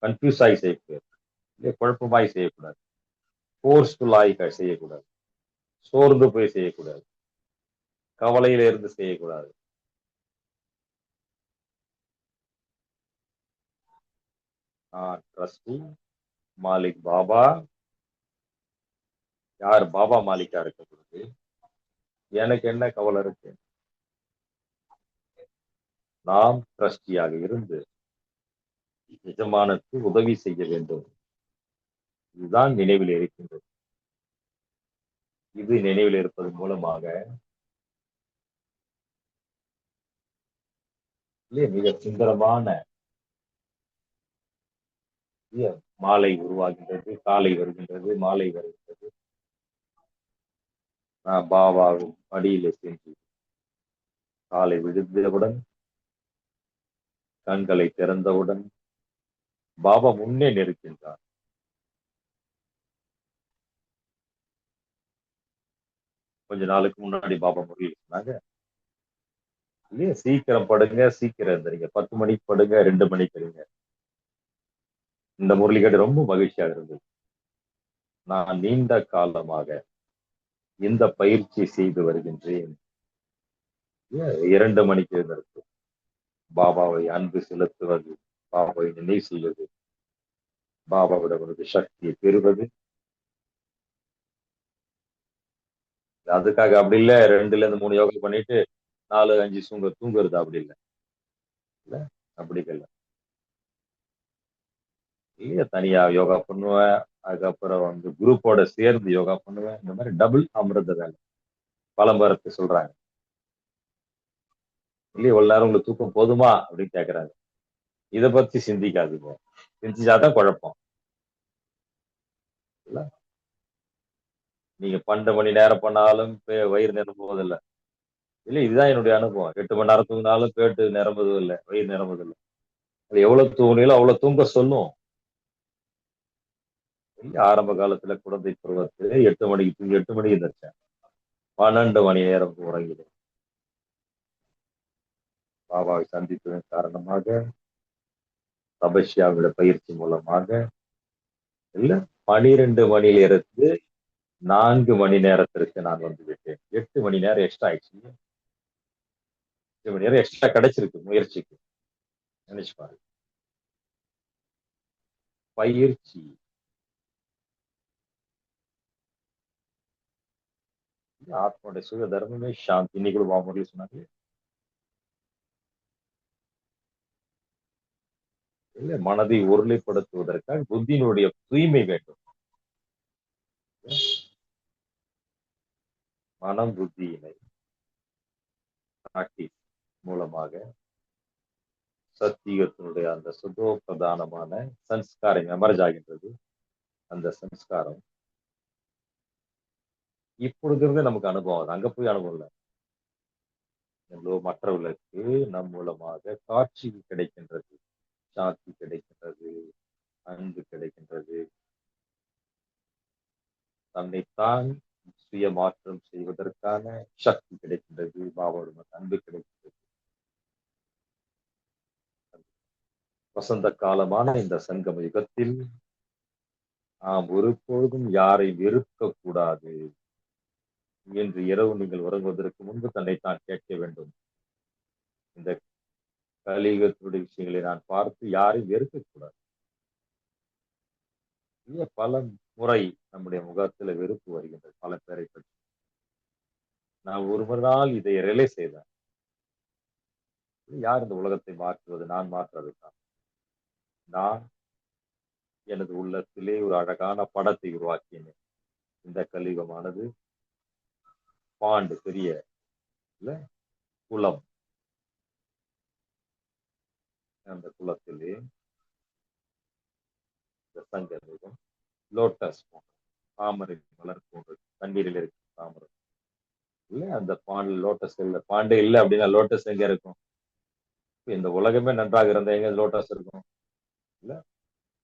கன்ஃபியூஸ் ஆகி செய்யக்கூடாது, இல்லை குழப்பமாய் செய்யக்கூடாது, ஃபோர்ஸ்ஃபுல்லாய் செய்யக்கூடாது, சோர்ந்து போய் செய்யக்கூடாது, கவலையில இருந்து செய்யக்கூடாது. ட்ரஸ்டி மாலிக் பாபா. யார் பாபா மாலிக்கா இருக்க பொழுது எனக்கு என்ன கவலை இருக்கு? நாம் ட்ரஸ்டியாக இருந்து எஜமானுக்கு உதவி செய்ய வேண்டும். இதுதான் நினைவில் இருக்கின்றது. இது நினைவில் இருப்பதன் மூலமாக மிக சுந்தரமான மாலை உருவாகின்றது. காலை வருகின்றது, மாலை வருகின்றது. நான் பாபாவின் அடியிலே சென்று காலை விழுந்தவுடன் கண்களை திறந்தவுடன் பாபா முன்னே நிற்கின்றார். கொஞ்ச நாளுக்கு முன்னாடி பாபா முறையில் சொன்னாங்க, இல்லையா சீக்கிரம் படுங்க, சீக்கிரம் இருந்தீங்க, 10 மணிக்கு படுங்க, 2 மணிக்கு இருங்க. இந்த முரளி கேட்டு ரொம்ப மகிழ்ச்சியாக இருந்தது. நான் நீண்ட காலமாக இந்த பயிற்சி செய்து வருகின்றேன். 2 மணிக்கு இருந்திருக்கு. பாபாவை அன்பு செலுத்துவது, பாபாவை நினைவு செய்வது, பாபாவிடம் சக்தியை பெறுவது. அதுக்காக அப்படி இல்லை 2ல இருந்து 3 யோகா பண்ணிட்டு 4, 5 தூங்குறது அப்படி இல்லை. இல்ல அப்படி இல்லை. இல்லையா தனியா யோகா பண்ணுவேன், அதுக்கப்புறம் குரூப்போட சேர்ந்து யோகா பண்ணுவேன். இந்த மாதிரி டபுள் அமிர்த வேலை பலம்பரத்து சொல்றாங்க. இல்லையா இவ்வளவு நேரம் உங்களுக்கு தூக்கம் போதுமா அப்படின்னு கேட்கறாங்க. இதை பத்தி சிந்திக்காதீங்க, சிந்திச்சாதான் குழப்பம். இல்ல நீங்க 12 மணி நேரம் பண்ணாலும் வயிறு நிரம்புவதில்லை. இல்ல இதுதான் என்னுடைய அனுபவம். 8 மணி நேரம் தூங்கினாலும் பேட்டு நிரம்புவதும் இல்லை, வயிறு நிரம்புவதில்லை. அது எவ்வளவு தூங்கினீங்களோ அவ்வளவு தூங்க சொல்லும். ஆரம்ப காலத்துல குழந்தை பருவத்தில் 8 மணிக்கு தூங்கி 8 மணிக்கு இருந்தேன், 12 மணி நேரம் உறங்கினேன். பாபாவை சந்தித்ததன் காரணமாக, தபஸ்யாவோட பயிற்சி மூலமாக இல்ல 12 மணியிலிருந்து 4 மணி நேரத்திற்கு நான் வந்து விட்டேன். 8 மணி நேரம் எக்ஸ்ட்ரா ஆயிடுச்சு. 8 மணி நேரம் எக்ஸ்ட்ரா கிடைச்சிருக்கு முயற்சிக்கு. நினைச்சு பாருங்க. பயிற்சி ஆத்மாவுடைய சுய தர்மமே சாந்தி. இன்னைக்கு வாமுறையில் சொன்னாங்க இல்ல, மனதை ஒருநிலைப்படுத்துவதற்காக புத்தியினுடைய தூய்மை வேண்டும். மனம் புத்தியினை பிராக்டிஸ் மூலமாக சத்தியத்தினுடைய அந்த சுதோ பிரதானமான சன்ஸ்காரம் எமர்ஜ் ஆகின்றது. அந்த சன்ஸ்காரம் இப்பொழுது நமக்கு அனுபவம், அங்க போய் அனுபவம் இல்லை. மற்றவர்களுக்கு நம் மூலமாக காட்சி கிடைக்கின்றது, சாந்தி கிடைக்கின்றது, அன்பு கிடைக்கின்றது, தன்னைத்தான் சுய மாற்றம் செய்வதற்கான சக்தி கிடைக்கின்றது, பாபாவுடைய அன்பு கிடைக்கின்றது. வசந்த காலமான இந்த சங்கம யுகத்தில் நாம் ஒருபொழுதும் யாரை வெறுக்க கூடாது. இன்று இரவு நீங்கள் உறங்குவதற்கு முன்பு தன்னைத்தான் கேட்க வேண்டும், இந்த கலியுகத்தினுடைய விஷயங்களை நான் பார்த்து யாரையும் வெறுக்கக்கூடாது. பல முறை நம்முடைய முகத்துல வெறுப்பு வருகின்றது பல பேரை பற்றி. நான் ஒரு நாள் இதை ரியலைஸ் செய்தேன். யார் இந்த உலகத்தை மாற்றுவது? நான் மாற்றுவதுதான். நான் எனது உள்ளத்திலே ஒரு அழகான படத்தை உருவாக்கினேன். இந்த கலியுகமானது பாண்டு, பெரிய இல்ல குளம். அந்த குளத்திலே இந்த சங்கமிகம் லோட்டஸ் போன்ற தாமரை மலர் போன்றது, தண்ணீரில் இருக்கும் தாமரை இல்ல, அந்த பாண்டு லோட்டஸ் இல்ல, பாண்டே இல்லை அப்படின்னா லோட்டஸ் எங்க இருக்கும்? இந்த உலகமே நன்றாக இருந்தா எங்க லோட்டஸ் இருக்கும்? இல்ல,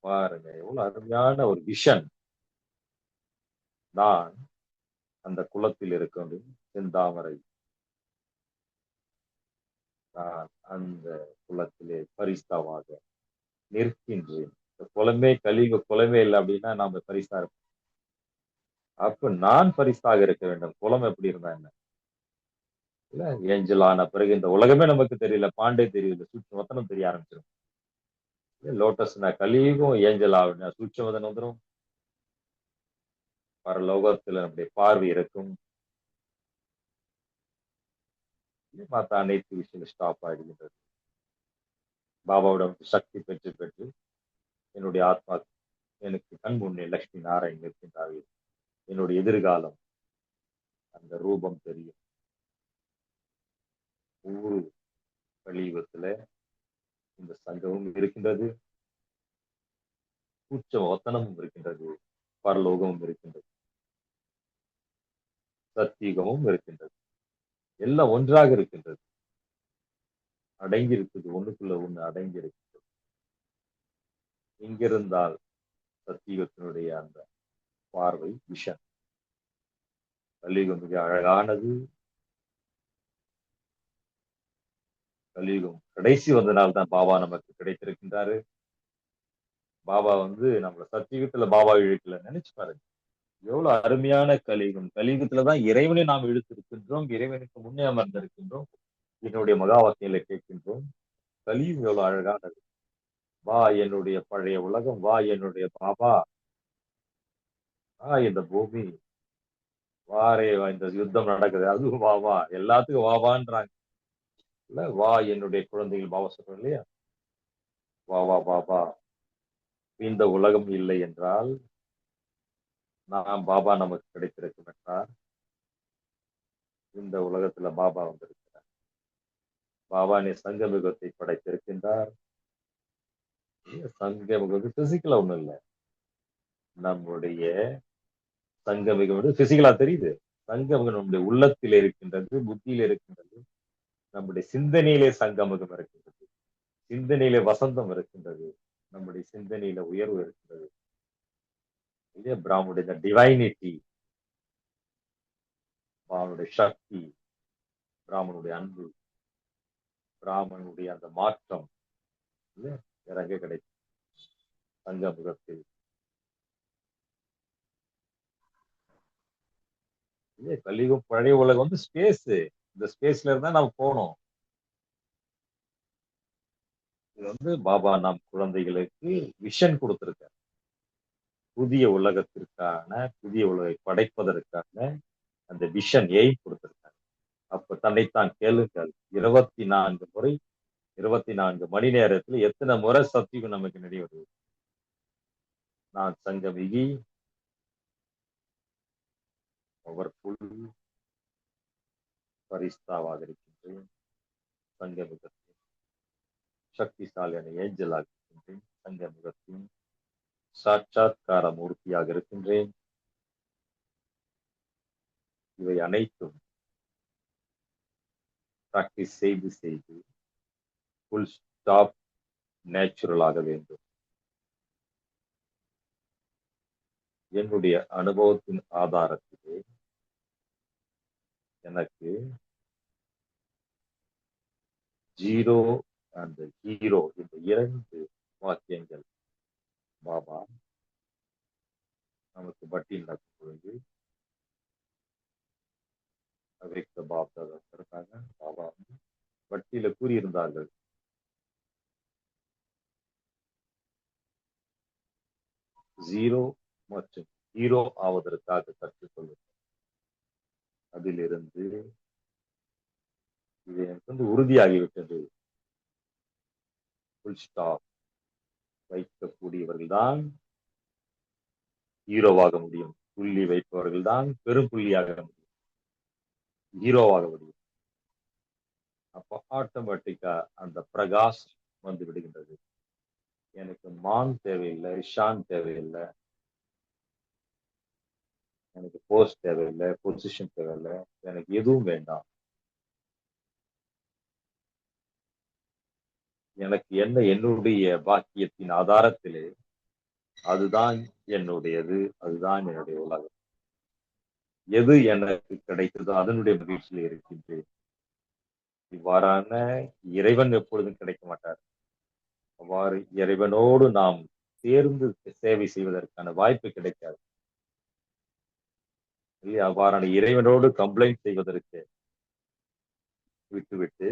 பாருங்க எவ்வளவு அருமையான ஒரு விஷன். நான் அந்த குளத்தில் இருக்கும் செந்தாமரை, நான் அந்த குளத்திலே பரிஸ்தாவாக நிற்கின்றேன். இந்த குளமே கலியுக குளமே இல்லை அப்படின்னா நாம பரிசா இருப்போம். அப்ப நான் பரிசாக இருக்க வேண்டும். குளம் எப்படி இருந்தா என்ன? இல்ல, ஏஞ்சல் ஆன பிறகு இந்த உலகமே நமக்கு தெரியல, பாண்டே தெரியல, சூட்சமத்தனம் தெரிய ஆரம்பிச்சிடும். லோட்டஸ்னா கலியுகம், ஏஞ்சல் ஆகுனா சூட்சமதன் வந்துடும். பரலோகத்துல நம்முடைய பார்வை இருக்கும். மற்ற அனைத்து விஷயம் ஸ்டாப் ஆகிடுகின்றது. பாபாவிடம் சக்தி பெற்று பெற்று என்னுடைய ஆத்மா எனக்கு கண் முன்னே லட்சுமி நாராயண் இருக்கின்றார்கள். என்னுடைய எதிர்காலம் அந்த ரூபம் தெரியும். ஒவ்வொரு கலியுகத்துல இந்த சங்கமும் இருக்கின்றது, கூச்ச ஒத்தனமும் இருக்கின்றது, பரலோகமும் இருக்கின்றது, சத்தியுகமும் இருக்கின்றது. எல்லாம் ஒன்றாக இருக்கின்றது, அடங்கி இருக்குது, ஒண்ணுக்குள்ள ஒண்ணு அடங்கி இருக்கின்றது. இங்கிருந்தால் சத்தியுகத்தினுடைய அந்த பார்வை விஷன். கலியுகம் மிக அழகானது. கலியுகம் கடைசி வந்தனால் தான் பாபா நமக்கு கிடைத்திருக்கின்றாரு. பாபா நம்மள சத்தியுகத்துல பாபா இழுக்கல, நினைச்சு பாருங்க எவ்வளவு அருமையான கலியுகம். கலியுகத்துலதான் இறைவனை நாம் இழுத்திருக்கின்றோம், இறைவனுக்கு முன்னே அமர்ந்திருக்கின்றோம், என்னுடைய மகா வாக்கியங்களை கேட்கின்றோம். கலியுகம் எவ்வளவு அழகானது. வா என்னுடைய பழைய உலகம், வா என்னுடைய பாபா, இந்த பூமி வாரே வா, இந்த யுத்தம் நடக்குது அதுவும் வா வா, எல்லாத்துக்கும் வா வான்றாங்க. இல்ல, வா என்னுடைய குழந்தைகள், பாபா சொல்றோம் இல்லையா, வா வா பாபா. இந்த உலகம் இல்லை என்றால் நாம் பாபா நமக்கு கிடைத்திருக்கும் என்றால், இந்த உலகத்துல பாபா வந்திருக்கிறார். பாபா நீ சங்கமிகத்தை படைத்திருக்கின்றார். சங்கமிகம் பிசிக்கலா ஒண்ணும் இல்லை, நம்முடைய சங்கமிகம் பிசிக்கலா தெரியுது. சங்கமிகம் நம்முடைய உள்ளத்தில் இருக்கின்றது, புத்தியில இருக்கின்றது, நம்முடைய சிந்தனையிலே சங்கமிகம் இருக்கின்றது, சிந்தனையிலே வசந்தம் இருக்கின்றது, நம்முடைய சிந்தனையில உயர்வு இருக்கின்றது. இல்லையா, பிராமனுடைய டிவைனிட்டி, பிராமனுடைய சக்தி, பிராமனுடைய அன்பு, பிராமனுடைய அந்த மாற்றம் இல்லையா, வேற எங்க கிடைக்கும்? சங்கமுகத்தில். இல்லையா, கலியுகம் பழைய உலகம் ஸ்பேஸ். இந்த ஸ்பேஸ்ல இருந்தா நம்ம போனோம். இது பாபா நம் குழந்தைகளுக்கு விஷன் கொடுத்திருக்க, புதிய உலகத்திற்கான, புதிய உலகை படைப்பதற்கான அந்த விஷன் எய்ம் கொடுத்திருக்காங்க. அப்ப தன்னைத்தான் கேளுங்கள். 24 முறை, 24 மணி நேரத்துல எத்தனை முறை சத்தியம் நமக்கு நினைவு. நான் சங்கமிகி, பவர்ஃபுல் பரிஸ்தாவாக இருக்கின்றேன். சங்கமிகத்தின் சக்திசாலியான ஏஞ்சலாக இருக்கின்றேன். சங்கமிகத்தின் சாட்சாத்கார மூர்த்தியாக இருக்கின்றேன். இவை அனைத்தும் பிராக்டிஸ் செய்து செய்து ஃபுல் ஸ்டாப் நேச்சுரலாக வேண்டும். என்னுடைய அனுபவத்தின் ஆதாரத்திலே எனக்கு ஜீரோ அண்ட் ஹீரோ இந்த 2 வாக்கியங்கள் பாபா நமக்கு பட்டியல் நடக்கும் பொழுது அவைத்த பாபா இருக்காங்க. பாபா வட்டியில கூறியிருந்தார்கள், ஜீரோ மற்றும் ஹீரோ ஆவதற்காக கற்றுக்கொள்ளும். அதிலிருந்து இது எனக்கு உறுதியாகிவிட்டது. ஃபுல் ஸ்டாப் வைக்கக்கூடியவர்கள் தான் ஹீரோவாக முடியும். புள்ளி வைப்பவர்கள் தான் பெரும் புள்ளியாக முடியும், ஹீரோவாக முடியும். அப்போ ஆட்டோமேட்டிக்கா அந்த பிரகாஷ் வந்து விடுகின்றது. எனக்கு மான் தேவையில்லை, ஷான் தேவையில்லை, எனக்கு போஸ்ட் தேவையில்லை, பொசிஷன் தேவையில்லை, எனக்கு எதுவும் வேண்டாம். எனக்கு என்ன என்னுடைய பாக்கியத்தின் ஆதாரத்திலே அதுதான் என்னுடையது, அதுதான் என்னுடைய உலகம். எது எனக்கு கிடைத்ததோ அதனுடைய மகிழ்ச்சியில் இருக்கின்றேன். இவ்வாறான இறைவன் எப்பொழுதும் கிடைக்க மாட்டார். அவ்வாறு இறைவனோடு நாம் சேர்ந்து சேவை செய்வதற்கான வாய்ப்பு கிடைக்காது இல்லையா? அவ்வாறான இறைவனோடு கம்ப்ளைண்ட் செய்வதற்கு விட்டுவிட்டு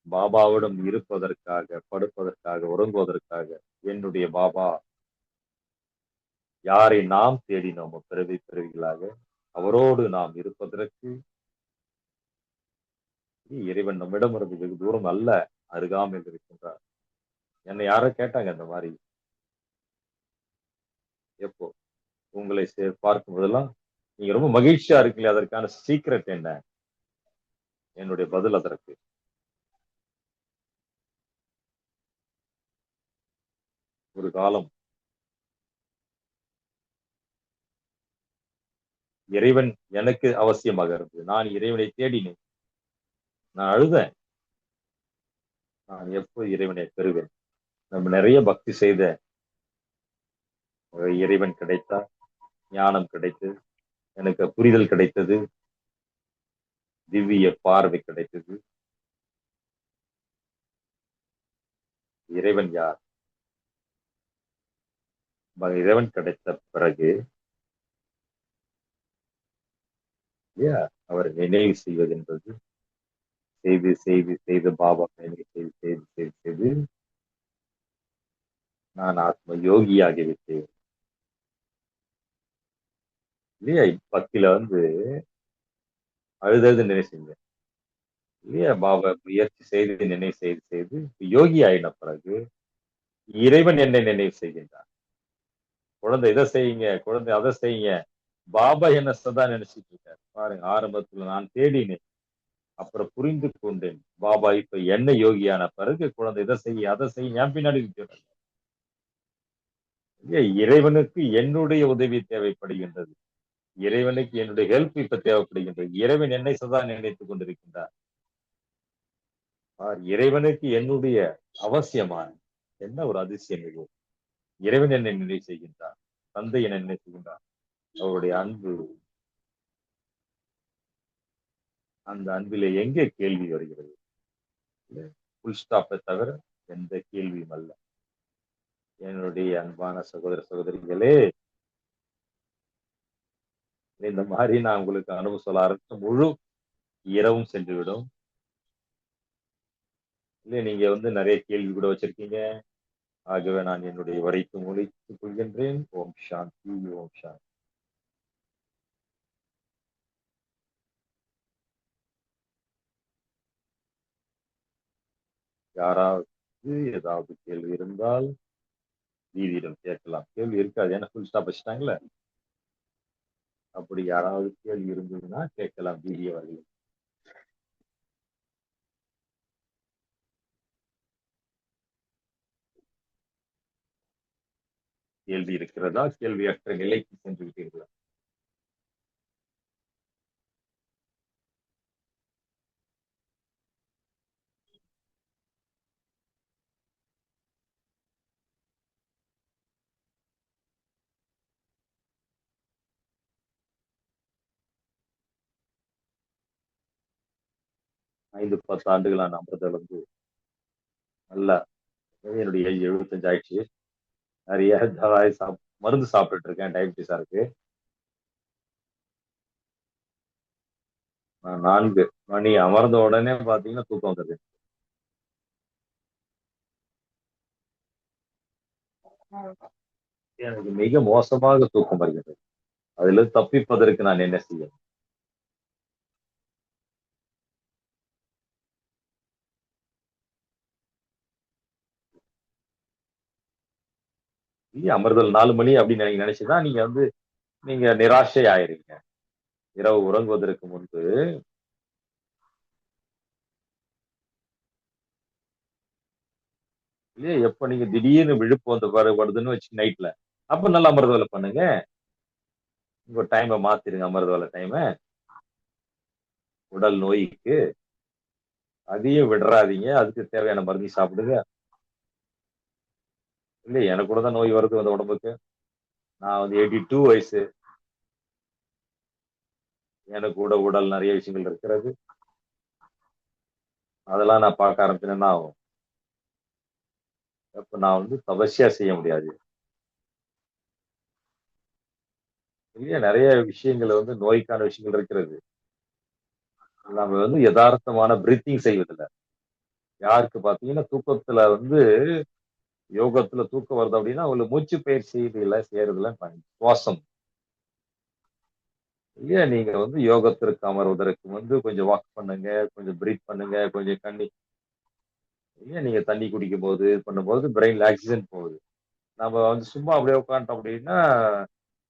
பாபாவிடம் இருப்பதற்காக, படுப்பதற்காக, உறங்குவதற்காக என்னுடைய பாபா யாரை நாம் தேடினோமோ பிறவி பிறவிகளாக அவரோடு நாம் இருப்பதற்கு இறைவன் நம்மிடமிருந்து வெகு தூரம் அல்ல, அருகாமையில் இருக்கின்றார். என்னை யாரோ கேட்டாங்க இந்த மாதிரி, எப்போ உங்களை பார்க்கும் போதெல்லாம் நீங்க ரொம்ப மகிழ்ச்சியா இருக்கீங்களே, அதற்கான சீக்ரெட் என்ன? என்னுடைய பதில் அதற்கு, ஒரு காலம் இறைவன் எனக்கு அவசியமாக இருந்தது. நான் இறைவனை தேடினேன், நான் அழுதேன். நான் எப்போ இறைவனை பெறுவேன்? நம்ம நிறைய பக்தி செய்த இறைவன் கிடைத்தார், ஞானம் கிடைத்தது, எனக்கு புரிதல் கிடைத்தது, திவ்ய பார்வை கிடைத்தது. இறைவன் யார்? இறைவன் கிடைத்த பிறகு அவர் நினைவு செய்வது என்பது செய்து செய்து செய்து பாபா நினைவு செய்து செய்து செய்து செய்து நான் ஆத்ம யோகியாகிவிட்டேன் இல்லையா? பக்தியில அழுதது நினைவு செஞ்சேன் இல்லையா? பாபா முயற்சி செய்து நினைவு செய்து செய்து யோகி ஆயின பிறகு இறைவன் என்னை நினைவு செய்கின்றார். குழந்தை இதை செய்யுங்க, குழந்தை அதை செய்யுங்க. பாபா என்ன சதா நினைச்சிட்டு இருக்காரு பாருங்க. ஆரம்பத்துல நான் தேடினேன், அப்புறம் புரிந்து கொண்டேன். பாபா இப்ப என்ன யோகியான பிறகு குழந்தை இதை செய்ய அதை செய்ய என் பின்னாடி இருக்கிறார். இறைவனுக்கு என்னுடைய உதவி தேவைப்படுகின்றது, இறைவனுக்கு என்னுடைய ஹெல்ப் இப்ப தேவைப்படுகின்றது. இறைவன் என்னை சதா நினைத்துக் கொண்டிருக்கின்றார். இறைவனுக்கு என்னுடைய அவசியமான என்ன ஒரு அதிசயம் இது! இறைவன் என்னை நினைவு செய்கின்றார், தந்தை என்னை நினைவு செய்கின்றார். அவருடைய அன்பு, அந்த அன்பிலே எங்கே கேள்வி வருகிறது? புல் ஸ்டாப்பை தவிர எந்த கேள்வியும் அல்ல. என்னுடைய அன்பான சகோதர சகோதரிகளே, இந்த மாதிரி நான் உங்களுக்கு அனுபவம் சொல்ல ஆரம்பிச்ச முழு இரவும் சென்றுவிடும். இல்லை, நீங்க நிறைய கேள்வி கூட வச்சிருக்கீங்க. ஆகவே நான் என்னுடைய உரைக்கு முடித்துக் கொள்கின்றேன். ஓம் சாந்தி, ஓம் சாந்தி. யாராவது ஏதாவது கேள்வி இருந்தால் தீதியிடம் கேட்கலாம். கேள்வி இருக்காது, ஏன்னா ஃபுல் ஸ்டாப் வச்சுட்டாங்களே. அப்படி யாராவது கேள்வி இருந்ததுன்னா கேட்கலாம் தீதி அவர்கள். கேள்வி இருக்கிறதா? கேள்வியற்ற நிலைக்கு சென்று விட்டீர்களா? ஐந்து 10 ஆண்டுகளான அமிர்தல் நல்லா, என்னுடைய 75 ஆயிடுச்சு. நிறைய மருந்து சாப்பிட்டுட்டு இருக்கேன், டயபிட்டிஸா இருக்கு. 4 மணி அமர்ந்த உடனே பாத்தீங்கன்னா தூக்கம் வந்துருது. எனக்கு மிக மோசமாக தூக்கம் வருகிறது. அதுல தப்பிப்பதற்கு நான் என்ன செய்ய? அமர்தல் 4 மணி அப்படின்னு நீங்க நினைச்சுதான் நீங்க நிராசை ஆயிருங்க. இரவு உறங்குவதற்கு முன்பு இல்லையா? எப்ப நீங்க திடீர்னு விழுப்பு வந்து வருதுன்னு வச்சு நைட்ல, அப்ப நல்லா அமிர்த வேலை பண்ணுங்க. உங்க டைம மாத்திருங்க அமிர்த வேலை டைம. உடல் நோய்க்கு அதையும் விட்றாதீங்க. அதுக்கு தேவையான மருந்தையும் சாப்பிடுங்க. இல்ல எனக்கு கூட தான் நோய் வருது அந்த உடம்புக்கு. நான் வந்து 82 வயசு. எனக்கு கூட உடல் நெறைய விஷயங்கள் இருக்கிறது. அதெல்லாம் நான் பார்க்க ஆரம்பிச்சேன்னா என்ன ஆகும்? அப்ப நான் வந்து தபஸ்யா செய்ய முடியாது. இல்லையா? நெறைய விஷயங்கள் வந்து நோய்க்கான விஷயங்கள் இருக்கிறது. நம்ம வந்து எதார்த்தமான பிரீத்திங் செய்வதில்ல. யாருக்கு பார்த்தீங்கன்னா, தூக்கத்துல வந்து யோகத்துல தூக்கம் வருது அப்படின்னா, அவங்களுக்கு மூச்சு பயிற்சி செய்றதில்ல சுவாசம். இல்லையா? நீங்க வந்து யோகத்திற்கு அமர்வதற்கு வந்து கொஞ்சம் வாக் பண்ணுங்க, கொஞ்சம் பிரீத் பண்ணுங்க, கொஞ்சம் இல்லையா? நீங்க தண்ணி குடிக்கும்போது, இது பண்ணும்போது பிரெயின்ல ஆக்ஸிஜன் போகுது. நம்ம வந்து சும்மா அப்படியே உட்கார்ந்துட்டோம் அப்படின்னா,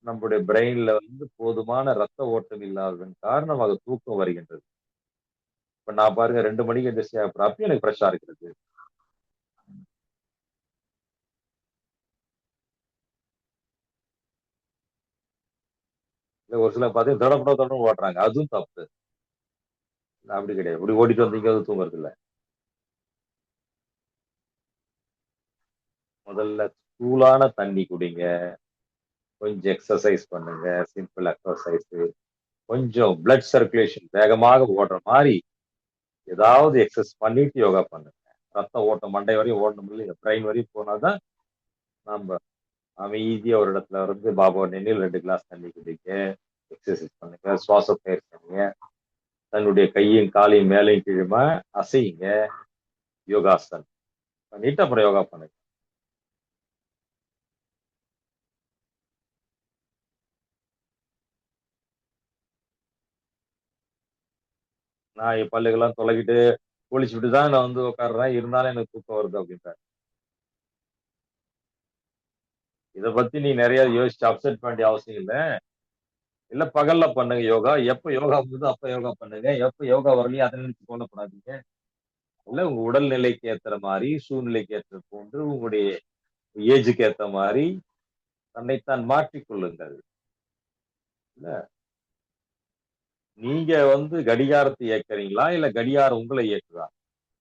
நம்முடைய பிரெயின்ல வந்து போதுமான ரத்த ஓட்டம் இல்லாததன் காரணமாக தூக்கம் வருகின்றது. இப்ப நான் பாருங்க 2 மணிக்கு எந்திரிச்சு அப்புறம் அப்பயும் எனக்கு ஃப்ரெஷ்ஷா இருக்கிறது. இல்ல ஒரு சிலர் பார்த்தீங்கன்னா தடபடன்னு ஓடுறாங்க. அதுவும் தப்பு. அப்படி கிடையாது. இப்படி ஓடிட்டு வந்து எங்கேயாவது தூங்குறது இல்ல. முதல்ல கூலான தண்ணி குடிங்க. கொஞ்சம் எக்சர்சைஸ் பண்ணுங்க. Simple exercise. கொஞ்சம் பிளட் சர்க்குலேஷன் வேகமாக ஓடுற மாரி ஏதாவது எக்சர்சைஸ் பண்ணிட்டு யோகா பண்ணுங்க. ரத்த ஓட்டம் மண்டை வரையும் ஓடணும் இல்லையா? பிரெயின் வரையும் போனா தான் நம்ப அமைதியா ஒரு இடத்துல இருந்து பாபாவ நினைவில் 2 கிளாஸ் தண்ணி குடிங்க. எக்சர்சைஸ் பண்ணுங்க. சுவாச பயிற்சி பண்ணுங்க. தன்னுடைய கையும், காலையும் மேலயும் கீழுமா அசையுங்க. யோகாசன். பண்ணிட்டு அப்புறம் யோகா பண்ணுங்க. நான் என் பல்லுக்கெல்லாம் துலக்கிட்டு, குளிச்சுட்டு தான் நான் வந்து உட்கார்றேன். இருந்தாலும் எனக்கு தூக்கம் வருது அப்படின்றாரு. இத பத்தி நீ நெறைய யோசிச்சு அப்செட் பண்ண வேண்டிய அவசியம் இல்ல. இல்ல பகல்ல பண்ணுங்க யோகா. எப்ப யோகா வருதோ அப்ப யோகா பண்ணுங்க. எப்ப யோகா வரலையோ அத நினைச்சு கவலைப்படாதீங்க. இல்ல உங்க உடல்நிலைக்கு ஏத்துற மாரி, சூழ்நிலைக்கு ஏற்ற போன்று, உங்களுடைய ஏஜ்க்கு ஏத்த மாரி தன்னைத்தான் மாற்றிக் கொள்ளுங்கள். இல்ல நீங்க வந்து கடிகாரத்த இயக்குறீங்களா? இல்ல கடிகாரம் உங்கள இயக்குதா?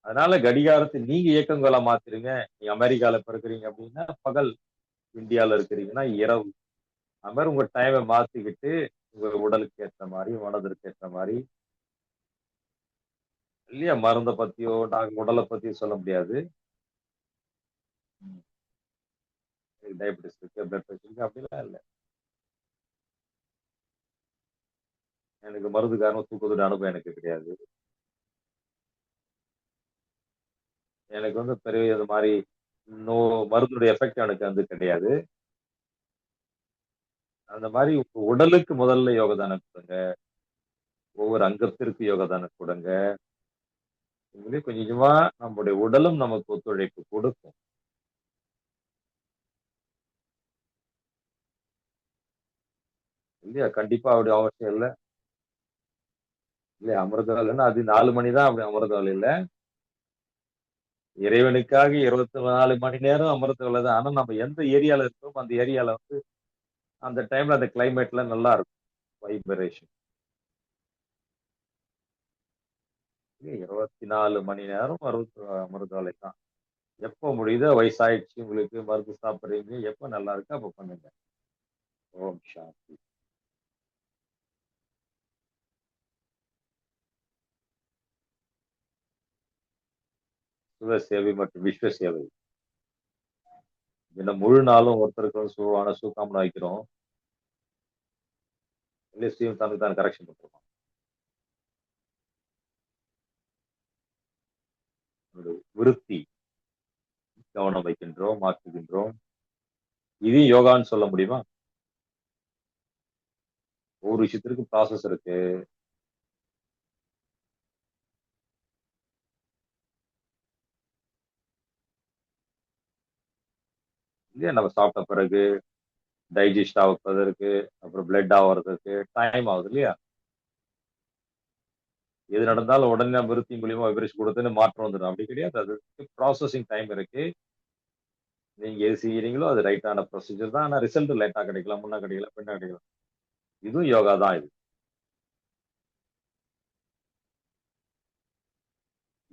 அதனால கடிகாரத்த நீங்க இயக்கங்களா மாத்திருங்க. நீங்க அமெரிக்கால இப்ப இருக்கிறீங்க அப்படின்னா பகல், இந்தியால இருக்கிறீங்கன்னா இரவு. அது மாரி உங்க டைம மாத்திக்கிட்டு, உங்க உடலுக்கு ஏத்த மாரி, மனதிற்கு ஏத்த மாரி இல்லையா? மருந்த பத்தியோ, உடல பத்தியோ சொல்ல முடியாது. ம். டயபெட்டிஸ் இருக்கு, பிளட் பிரஷர் இருக்கு அப்படிலாம் இல்ல. எனக்கு மருந்து காரணமா தூக்கத்தோட அனுபவம் எனக்கு கிடையாது. எனக்கு வந்து பெரிய இது மாரி நோ மருந்துடைய எஃபெக்ட் எனக்கு வந்து கிடையாது. அந்த மாரி உங்க உடலுக்கு முதல்ல யோகதானம் குடுங்க. ஒவ்வொரு அங்கத்திற்கு யோகதானம் குடுங்க. இப்படி கொஞ்சம் கொஞ்சமா நம்முடைய உடலும் நமக்கு ஒத்துழைப்பு கொடுக்கும். இல்லையா? கண்டிப்பா அப்படி அவசியம் இல்ல. இல்ல அமிர்த வேலைன்னா அது 4 மணி தான் அப்படி அமிர்த வேலை இல்ல. இறைவனுக்காக 24 மணி நேரம் அமிர்த வேலை தான். ஆனா நம்ம எந்த ஏரியால இருக்கோமோ அந்த ஏரியால வந்து அந்த டைம்ல அந்த கிளைமேட்ல நல்லா இருக்கும். வைபரேஷன். 24 மணி நேரம் அமிர்த வேலை தான். எப்ப முடியுதோ வயசாயிடுச்சு உங்களுக்கு மருந்து சாப்பிடுறீங்க. எப்ப நல்லா இருக்கோ அப்ப பண்ணுங்க. ஓம் சாந்தி. சுக சேவை மற்றும் விஸ்வ சேவை. இந்த முழு நாளும் ஒருத்தருக்கு வந்து சுகாமனா வைக்கிறோம். இல்ல ஸ்ரீயும் தனக்கு தான் கரெக்ஷன் பண்றோம். ஒரு விருத்தி கவனம் வைக்கின்றோம், மாற்றுகின்றோம். இதையும் யோகான்னு சொல்ல முடியுமா? ஒவ்வொரு விஷயத்திற்கும் ப்ராசஸ் இருக்கு. இல்லையா? நம்ம சாப்பிட்ட பிறகு டைஜஸ்ட் ஆவதற்கு, அப்புறம் பிளட் ஆவறதுக்கு டைம் ஆகுது இல்லையா? எது நடந்தாலும் உடனே நம்ம விருத்தி மூலியமா வைப்ரேஷன் கொடுத்தோனே மாற்றம் வந்துடும். அப்படி கிடையாது. அதுக்கு ப்ராசஸிங் டைம் இருக்கு. நீங்க எது செய்யறீங்களோ அது ரைட்டான ப்ரொசீஜர் தான். ஆனா ரிசல்ட் லேட்டா கிடைக்கலாம், முன்ன கிடைக்கலாம், பின்ன கிடைக்கலாம். இதுவும் யோகா தான் இது.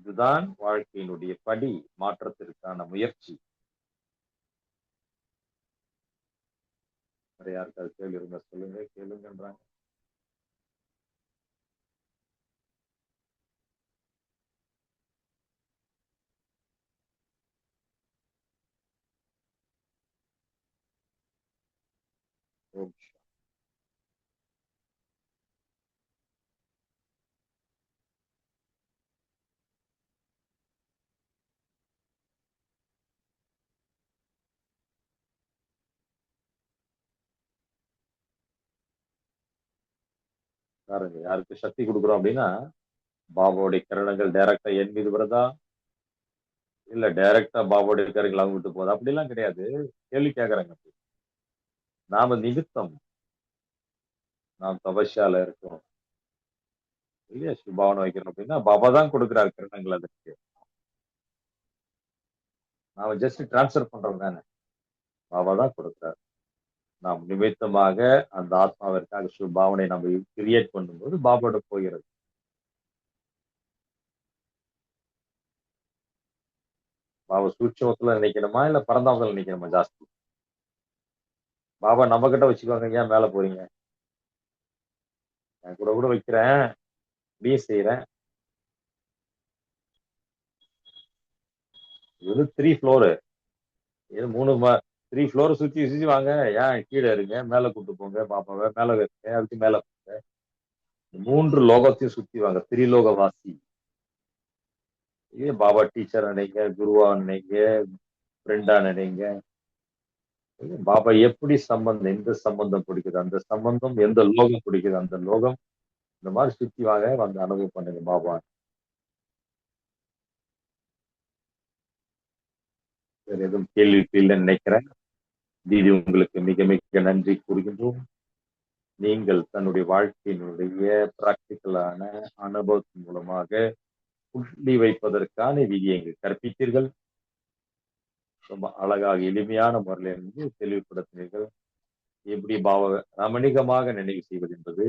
இதுதான் வாழ்க்கையினுடைய படி, மாற்றத்திற்கான முயற்சி. வேற யாருக்காவது கேள்வி இருந்தா சொல்லுங்க, கேளுங்கன்றாங்க. ஓம் பாருங்க, யாருக்கு சக்தி கொடுக்குறோம் அப்படின்னா, பாபாவுடைய கிரணங்கள் டைரக்டா என் மீது வருதா, இல்ல டைரக்டா பாபாவுடைய கருங்கள் அவங்க விட்டு போகுது, அப்படிலாம் கிடையாது. கேள்வி கேட்கறாங்க. நாம நிமித்தம், நாம் தபஸ்யால இருக்கோம் இல்லையா, சுபாவனை வைக்கணும் அப்படின்னா பாபா தான் கொடுக்குறாரு கிரணங்கள். அதுக்கு நாம ஜஸ்ட் டிரான்ஸ்ஃபர் பண்றோம் தானே, பாபா தான் கொடுக்குறாரு. நாம் நிமித்தமாக அந்த ஆத்மாவிற்காக சுபாவனை நம்ம கிரியேட் பண்ணும்போது பாபாவோட போகிறது. பாபா சூட்சமத்துல நினைக்கணுமா இல்ல பரந்தாமத்துல நினைக்கணுமா ஜாஸ்தி? பாபா நம்ம கிட்ட வச்சுக்கோங்க, ஏன் மேல போறீங்க, நான் கூட கூட வைக்கிறேன், நீ செய்யறேன். இது 3 ஃப்ளோரு, இது 3 ஃப்ளோரை சுத்தி சுத்தி வாங்க, ஏன் கீழே இருங்க, மேல கூட்டு போங்க பாப்பாவை, மேல வைங்க, அதுக்கு மேல போங்க. 3 லோகத்தையும் சுத்தி வாங்க, திரிலோகவாசி. இதே பாபா டீச்சர் நினைங்க, குருவா நினைங்க, ஃப்ரெண்டா நினைங்க. பாபா எப்படி சம்பந்தம், எந்த சம்பந்தம் பிடிக்குது அந்த சம்பந்தம், எந்த லோகம் பிடிக்குது அந்த லோகம், இந்த மாதிரி சுத்தி வாங்க, வந்து அனுபவம் பண்ணுங்க பாபா. வேற எதுவும் கேள்வி இல்லைன்னு நினைக்கிறேன். தீதி உங்களுக்கு மிக மிக நன்றி கூறுகின்றோம். நீங்கள் தன்னுடைய வாழ்க்கையினுடைய பிராக்டிக்கலான அனுபவத்தின் மூலமாக புள்ளி வைப்பதற்கான விதியை எங்களுக்கு கற்பித்தீர்கள். ரொம்ப அழகாக எளிமையான முறையில் இருந்து தெளிவுபடுத்தினீர்கள். எப்படி பாவ ரமணிகமாக நினைவு செய்வது என்பது,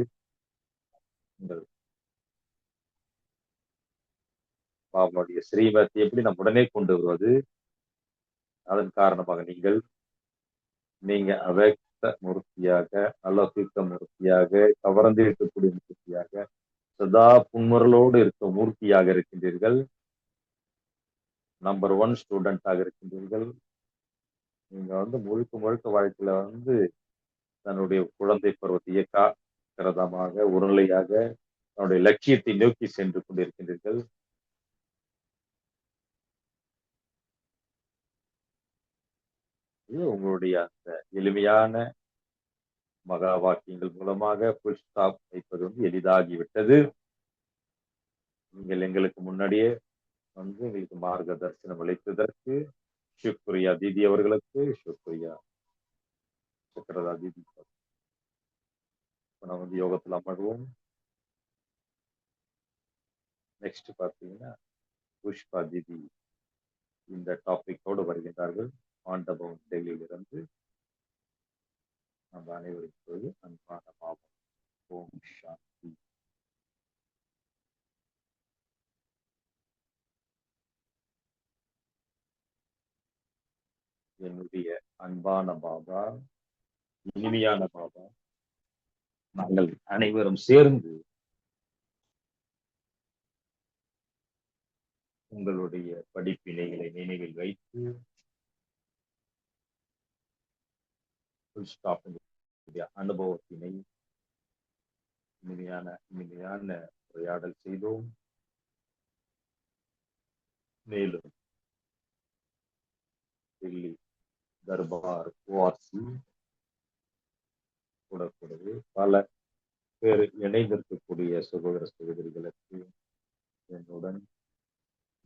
உங்கள் பாபாவுடைய ஸ்ரீமத்தை எப்படி நம் உடனே கொண்டு வருவது, அதன் காரணமாக நீங்க அவ்யக்த மூர்த்தியாக, அலௌகிக்க மூர்த்தியாக, கவர்ந்து இருக்கக்கூடிய மூர்த்தியாக, சதா புன்முறலோடு இருக்க மூர்த்தியாக இருக்கின்றீர்கள். நம்பர் 1 ஸ்டூடெண்டாக இருக்கின்றீர்கள். நீங்க முழுக்க முழுக்க வாழ்க்கையில தன்னுடைய குழந்தை பருவத்தை இயக்காக்கிரதமாக உருளையாக தன்னுடைய லட்சியத்தை நோக்கி சென்று கொண்டிருக்கின்றீர்கள். இது உங்களுடைய அந்த எளிமையான மகா வாக்கியங்கள் மூலமாக புல் ஸ்டாப் வைப்பது எளிதாகிவிட்டது. நீங்கள் எங்களுக்கு முன்னாடியே எங்களுக்கு மார்க்க தரிசனம் அளித்ததற்கு சுக்ரியா தீதி அவர்களுக்கு, சுக்ரியா சக்கரதா தீதி. நம்ம யோகத்துல அமர்வோம். நெக்ஸ்ட் பாத்தீங்கன்னா புஷ்பா தீதி இந்த டாபிக்கோடு வருகின்றார்கள். ஆண்டபவன் டெல்லியிலிருந்து. நம்ம அனைவருக்கும் அன்பான பாவம். ஓம் சாந்தி. என்னுடைய அன்பான பாபா, இனிமையான பாபா, நாங்கள் அனைவரும் சேர்ந்து உங்களுடைய படிப்பினைகளை நினைவில் வைத்து அனுபவத்தினை இனிமையான உரையாடல் செய்தோம். மேலும் டெல்லி தர்பார் ஓஆர்சி கூடவே பல பேர் இணைந்திருக்கக்கூடிய சகோதர சகோதரிகளுக்கு என்னுடன்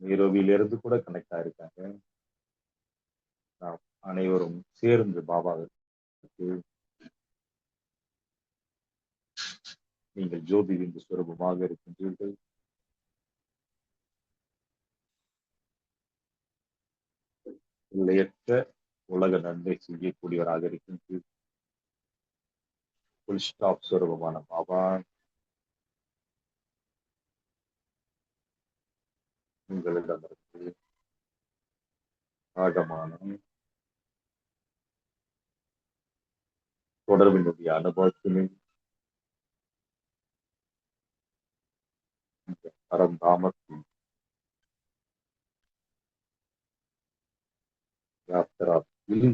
நீரோவிலிருந்து கூட கனெக்ட் ஆயிருக்காங்க. நாம் அனைவரும் சேர்ந்து பாபாவிற்கு நீங்கள் ஜோதி பிந்து சுரூபமாக இருக்கின்றீர்கள். எல்லையற்ற உலக நன்மை செய்யக்கூடியவராக இருக்கின்ற புல் ஸ்டாப் சுரூபமான பாபா உங்களிடமிருந்து ஆழமான தொடர்பினுடைய அனுபவத்தினை இந்த பரந்தாமத்தின் யாத்திராவில்